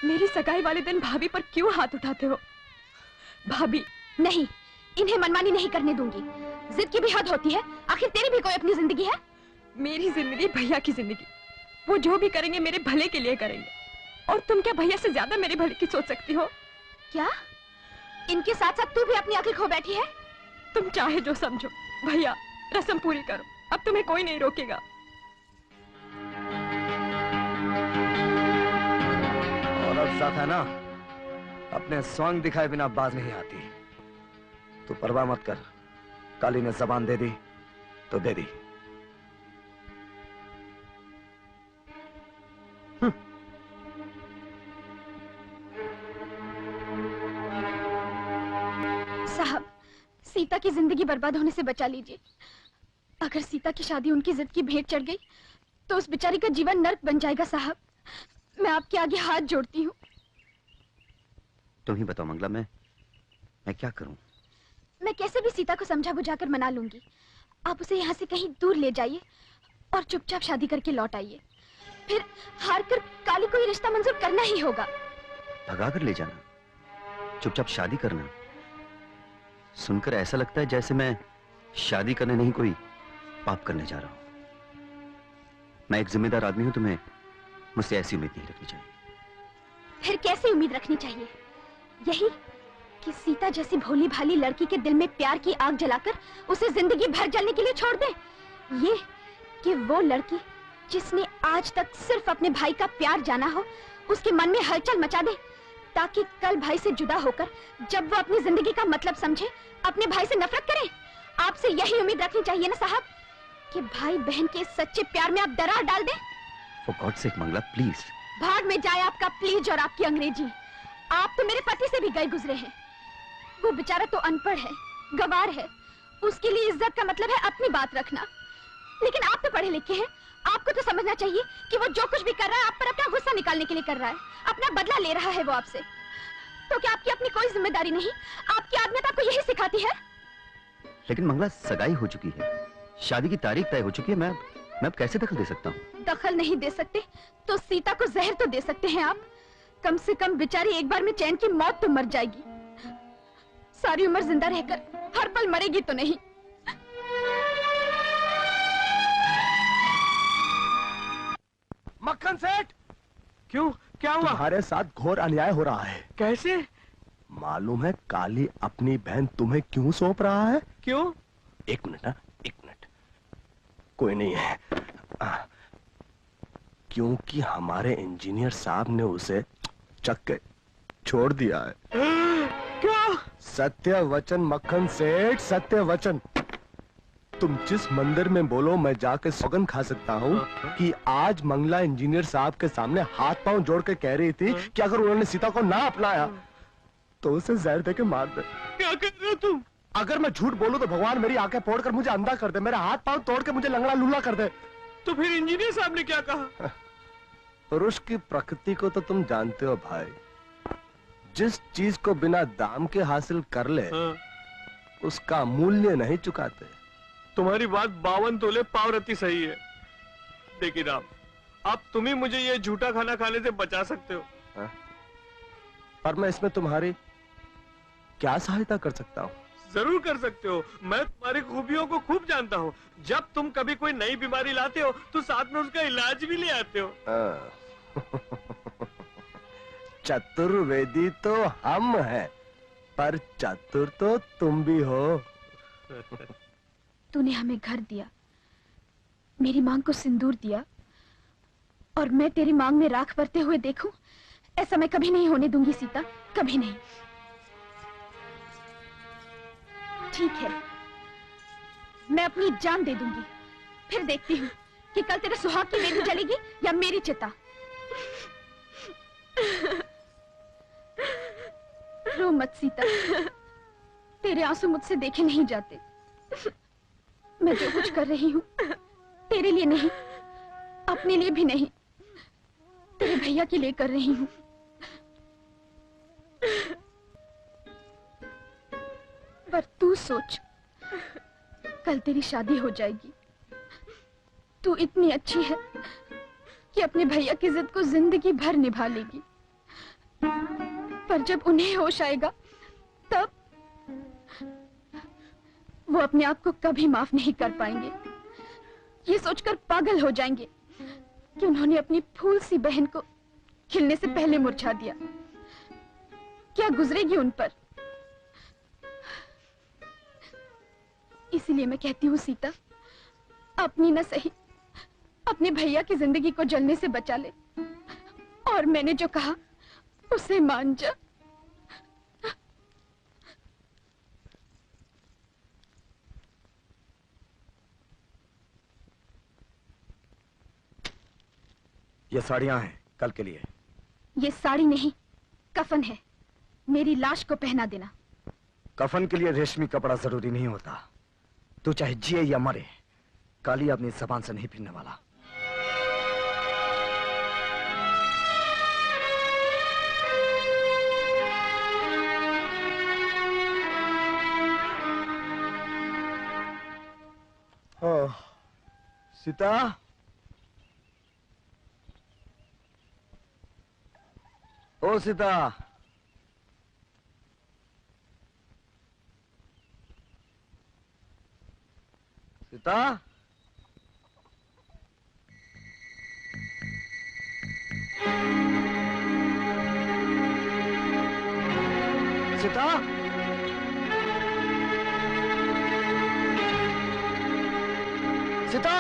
मेरी सगाई वाले दिन भाभी पर क्यों हाथ उठाते हो? भाभी नहीं, इन्हें मनमानी नहीं करने दूंगी। जिद की भी हद होती है, आखिर तेरी भी कोई अपनी जिंदगी है। मेरी जिंदगी भैया की जिंदगी, वो जो भी करेंगे मेरे भले के लिए करेंगे। और तुम क्या भैया से ज्यादा मेरे भले की सोच सकती हो? क्या इनके साथ साथ तू भी अपनी आंखें खो बैठी है? तुम चाहे जो समझो, भैया रस्म पूरी करो, अब तुम्हें कोई नहीं रोकेगा। औरत साथ है ना, अपने स्वांग दिखाए बिना बाज नहीं आती। तू परवाह मत कर, काली ने जबान दे दी तो दे दी। साहब, सीता की जिंदगी बर्बाद होने से बचा लीजिए। अगर सीता की शादी उनकी जिद की भेंट चढ़ गई तो उस बेचारी का जीवन नर्क बन जाएगा साहब। मैं आपके आगे हाथ जोड़ती हूँ। तुम ही बताओ मंगला, मैं क्या करूं? मैं कैसे भी सीता को समझा बुझाकर मना लूंगी। आप उसे यहाँ से कहीं दूर ले जाइए और चुपचाप शादी करके लौट आइए। फिर हार कर काली को ये रिश्ता मंजूर करना ही होगा। भगा कर ले जाना, चुपचाप शादी करना। सुनकर ऐसा लगता है जैसे मैं शादी करने नहीं कोई पाप करने जा रहा हूं। मैं एक जिम्मेदार आदमी हूं, तुम्हें मुझसे ऐसी उम्मीद नहीं रखनी चाहिए। फिर कैसी उम्मीद रखनी चाहिए? यही कि सीता जैसी भोली भाली लड़की के दिल में प्यार की आग जलाकर उसे जिंदगी भर जलने के लिए छोड़ दे। ये कि वो लड़की जिसने आज तक सिर्फ अपने भाई का प्यार जाना हो, उसके मन में हलचल मचा दे, ताकि कल भाई से जुदा होकर जब वो अपनी जिंदगी का मतलब समझे, अपने भाई से नफरत करे। आपसे यही उम्मीद रखनी चाहिए ना साहब, कि भाई बहन के सच्चे प्यार में आप दरार डाल दें। For God's sake, Mangala please. भाग में जाए आपका प्लीज और आपकी अंग्रेजी। आप तो मेरे पति से भी गए गुजरे हैं। वो बेचारा तो अनपढ़ है, गवार है। उसके लिए इज्जत का मतलब है अपनी बात रखना। लेकिन आप तो पढ़े लिखे हैं, आपको तो समझना चाहिए कि वो जो कुछ भी कर रहा है आप पर अपना गुस्सा निकालने के लिए कर रहा है, अपना बदला ले रहा है वो आपसे। तो क्या आपकी अपनी कोई जिम्मेदारी नहीं? आपकी आदत आपको यही सिखाती है? लेकिन मंगला, सगाई हो चुकी है, शादी की तारीख तय हो चुकी है। मैं अब कैसे दखल दे सकता हूँ? दखल नहीं दे सकते तो सीता को जहर तो दे सकते हैं आप। कम से कम बेचारी एक बार में चैन की मौत तो मर जाएगी। सारी उम्र जिंदा रहकर हर पल मरेगी तो नहीं। मक्खन सेठ, क्यों, क्या हुआ? तुम्हारे साथ घोर अन्याय हो रहा है। कैसे? मालूम है काली अपनी बहन तुम्हें क्यों सौंप रहा है? क्यों? एक मिनट ना, एक मिनट। कोई नहीं है। क्योंकि हमारे इंजीनियर साहब ने उसे चक के छोड़ दिया है। क्या? सत्य वचन मक्खन सेठ, सत्य वचन। तुम जिस मंदिर में बोलो, मैं जाके सौगन खा सकता हूँ कि आज मंगला इंजीनियर साहब के सामने हाथ पांव जोड़ के कह रही थी कि अगर उन्होंने सीता को ना अपनाया तो उसे जहर देके मार दे। क्या कर रहे हो तुम? अगर मैं झूठ बोलूं तो भगवान मेरी आंखें फोड़कर मुझे अंधा कर दे, मेरे हाथ पांव तोड़ के मुझे लंगड़ा लूला कर दे। तो फिर इंजीनियर साहब ने क्या कहा? पुरुष की प्रकृति को तो तुम जानते हो भाई, जिस चीज को बिना दाम के हासिल कर ले उसका मूल्य नहीं चुकाते। तुम्हारी बात 52 तोले पावरती सही है, लेकिन आप तुम ही मुझे ये झूठा खाना खाने से बचा सकते हो। पर मैं इसमें तुम्हारी क्या सहायता कर सकता हूँ? जरूर कर सकते हो। मैं तुम्हारी खूबियों को खूब जानता हूँ। जब तुम कभी कोई नई बीमारी लाते हो तो साथ में उसका इलाज भी ले आते हो। चतुर्वेदी तो हम हैं, पर चतुर तो तुम भी हो। तूने हमें घर दिया, मेरी मांग को सिंदूर दिया, और मैं तेरी मांग में राख भरते हुए देखूं, ऐसा मैं कभी नहीं होने दूंगी सीता, कभी नहीं। ठीक है, मैं अपनी जान दे दूंगी, फिर देखती हूँ कि कल तेरे सुहाग की मेरी जलेगी या मेरी चिता। रो मत सीता, तेरे आंसू मुझसे देखे नहीं जाते। मैं जो कुछ कर रही हूँ तेरे लिए नहीं, अपने लिए भी नहीं, तेरे भैया के लिए कर रही हूँ। पर तू सोच, कल तेरी शादी हो जाएगी। तू इतनी अच्छी है कि अपने भैया की जिद को जिंदगी भर निभा लेगी, पर जब उन्हें होश आएगा तब वो अपने आप को कभी माफ नहीं कर पाएंगे। ये सोचकर पागल हो जाएंगे कि उन्होंने अपनी फूल सी बहन को खिलने से पहले मुरझा दिया। क्या गुजरेगी उन पर? इसीलिए मैं कहती हूँ सीता, अपनी न सही अपने भैया की जिंदगी को जलने से बचा ले, और मैंने जो कहा उसे मान जा। ये साड़ियां हैं कल के लिए। ये साड़ी नहीं, कफन है। मेरी लाश को पहना देना। कफन के लिए रेशमी कपड़ा जरूरी नहीं होता। तू चाहे जिए या मरे, काली अपनी जबान से नहीं फिरने वाला। सीता, ओ सीता, सीता, सीता, सीता,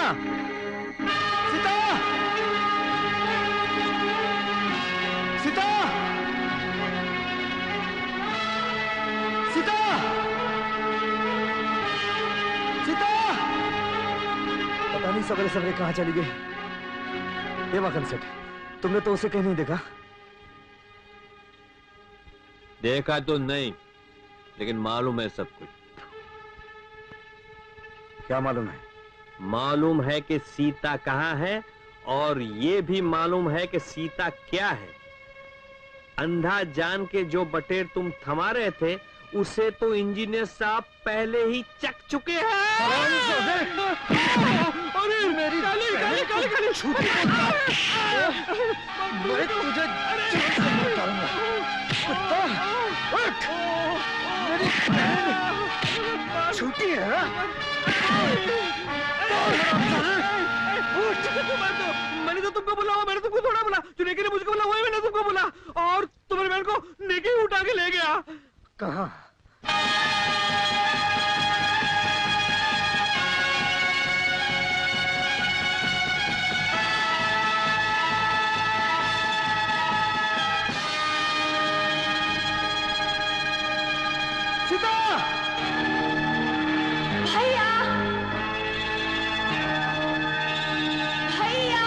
सीता, सीता, सीता, सीता। पता नहीं सवेरे सवेरे कहाँ चली गई। ये मखन सेठ, तुमने तो उसे कहीं नहीं देखा? देखा तो नहीं, लेकिन मालूम है सब कुछ। क्या मालूम है? मालूम है कि सीता कहाँ है, और ये भी मालूम है कि सीता क्या है। अंधा जान के जो बटेर तुम थमा रहे थे, उसे तो इंजीनियर साहब पहले ही चक चुके हैं। अरे मेरी काली काली काली काली छूटी, मैं तुझे जान से मार डालूंगा। कुत्ता, उठ! मेरी बहन छूटी है। मैंने तो तुमको बोला, मैंने तुमको थोड़ा बोला, जो नेकी ने मुझको बोला वही मैंने तुमको बोला, और तुम्हारी बहन को नेकी उठा के ले गया। कहाँ? सीता! भैया, भैया,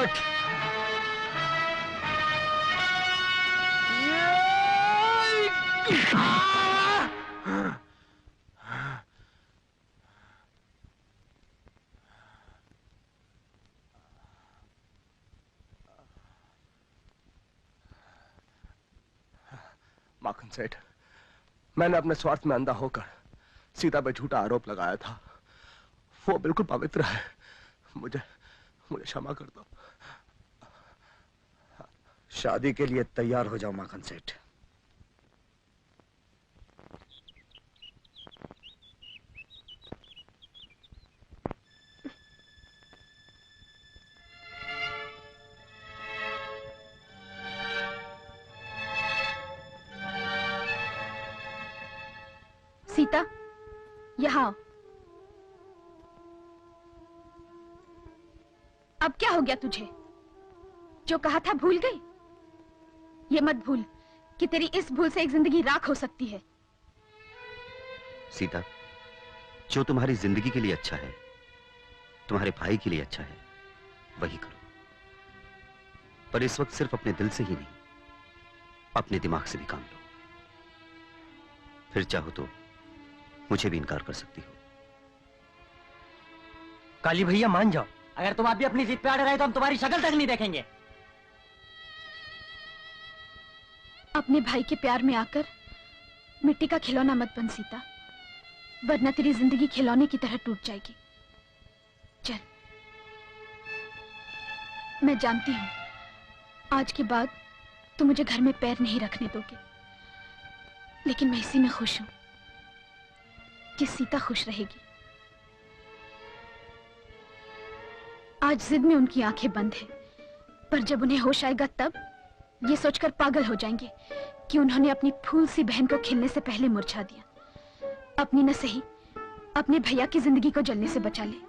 सेठ। माखन सेठ, मैंने अपने स्वार्थ में अंधा होकर सीता पे झूठा आरोप लगाया था। वो बिल्कुल पवित्र है। मुझे मुझे क्षमा कर दो। शादी के लिए तैयार हो जाओ माखन सेठ। सीता, यहाँ आओ। अब क्या हो गया तुझे? जो कहा था भूल गई? ये मत भूल कि तेरी इस भूल से एक जिंदगी राख हो सकती है। सीता, जो तुम्हारी जिंदगी के लिए अच्छा है, तुम्हारे भाई के लिए अच्छा है, वही करो। पर इस वक्त सिर्फ अपने दिल से ही नहीं, अपने दिमाग से भी काम लो। फिर चाहो तो मुझे भी इनकार कर सकती हो। काली भैया मान जाओ। अगर तुम आप भी अपनी जिद पे अड़े रहे तो हम तुम्हारी शक्ल तक नहीं देखेंगे। अपने भाई के प्यार में आकर मिट्टी का खिलौना मत बन सीता, वरना तेरी जिंदगी खिलौने की तरह टूट जाएगी। चल, मैं जानती हूँ आज के बाद तुम मुझे घर में पैर नहीं रखने दोगे, लेकिन मैं इसी में खुश हूँ कि सीता खुश रहेगी। आज जिद में उनकी आंखें बंद है, पर जब उन्हें होश आएगा तब ये सोचकर पागल हो जाएंगे कि उन्होंने अपनी फूल सी बहन को खिलने से पहले मुरझा दिया। अपनी न सही, अपने भैया की जिंदगी को जलने से बचा ले।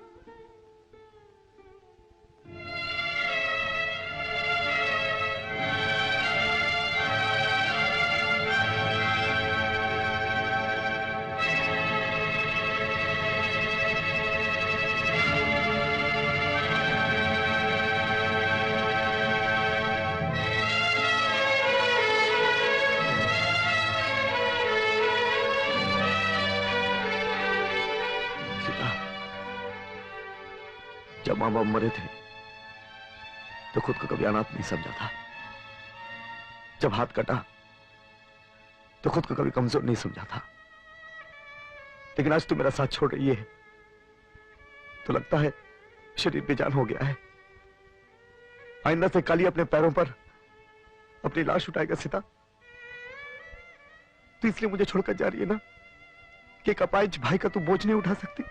जब माँ बाप मरे थे तो खुद को कभी अनाथ नहीं समझा था। जब हाथ कटा तो खुद को कभी कमजोर नहीं समझा था। लेकिन आज तू मेरा साथ छोड़ रही है तो लगता है शरीर बेजान हो गया है। आइंदा से काली अपने पैरों पर अपनी लाश उठाएगा सीता। तो इसलिए मुझे छोड़कर जा रही है ना कि एक अपाहिज भाई का तू बोझ नहीं उठा सकती।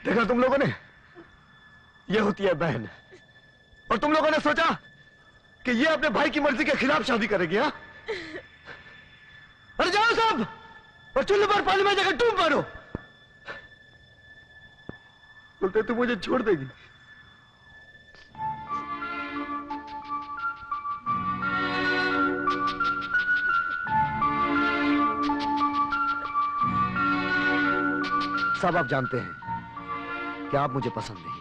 देखा तुम लोगों ने, ये होती है बहन। और तुम लोगों ने सोचा कि ये अपने भाई की मर्जी के खिलाफ शादी करेगी। हाँ, अरे जाओ सब और चूल्हे पर पानी में जाकर डूब मारो। बोलते तू मुझे छोड़ देगी। सब आप जानते हैं कि आप मुझे पसंद नहीं,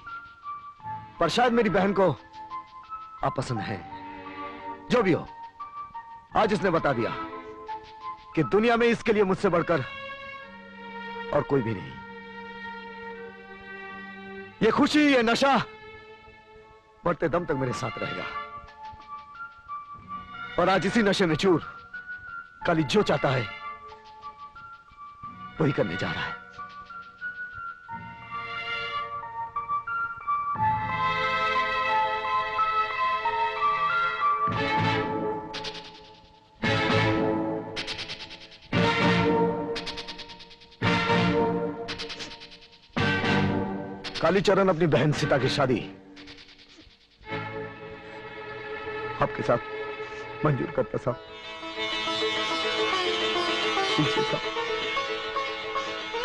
पर शायद मेरी बहन को आप पसंद है। जो भी हो, आज इसने बता दिया कि दुनिया में इसके लिए मुझसे बढ़कर और कोई भी नहीं। ये खुशी, ये नशा मरते दम तक मेरे साथ रहेगा। और आज इसी नशे में चूर काली जो चाहता है वही करने जा रहा है। कालीचरण अपनी बहन सीता की शादी आपके साथ मंजूर करता साहब। साहब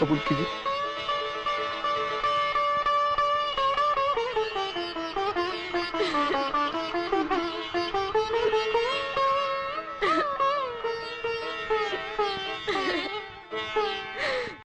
कबूल कीजिए।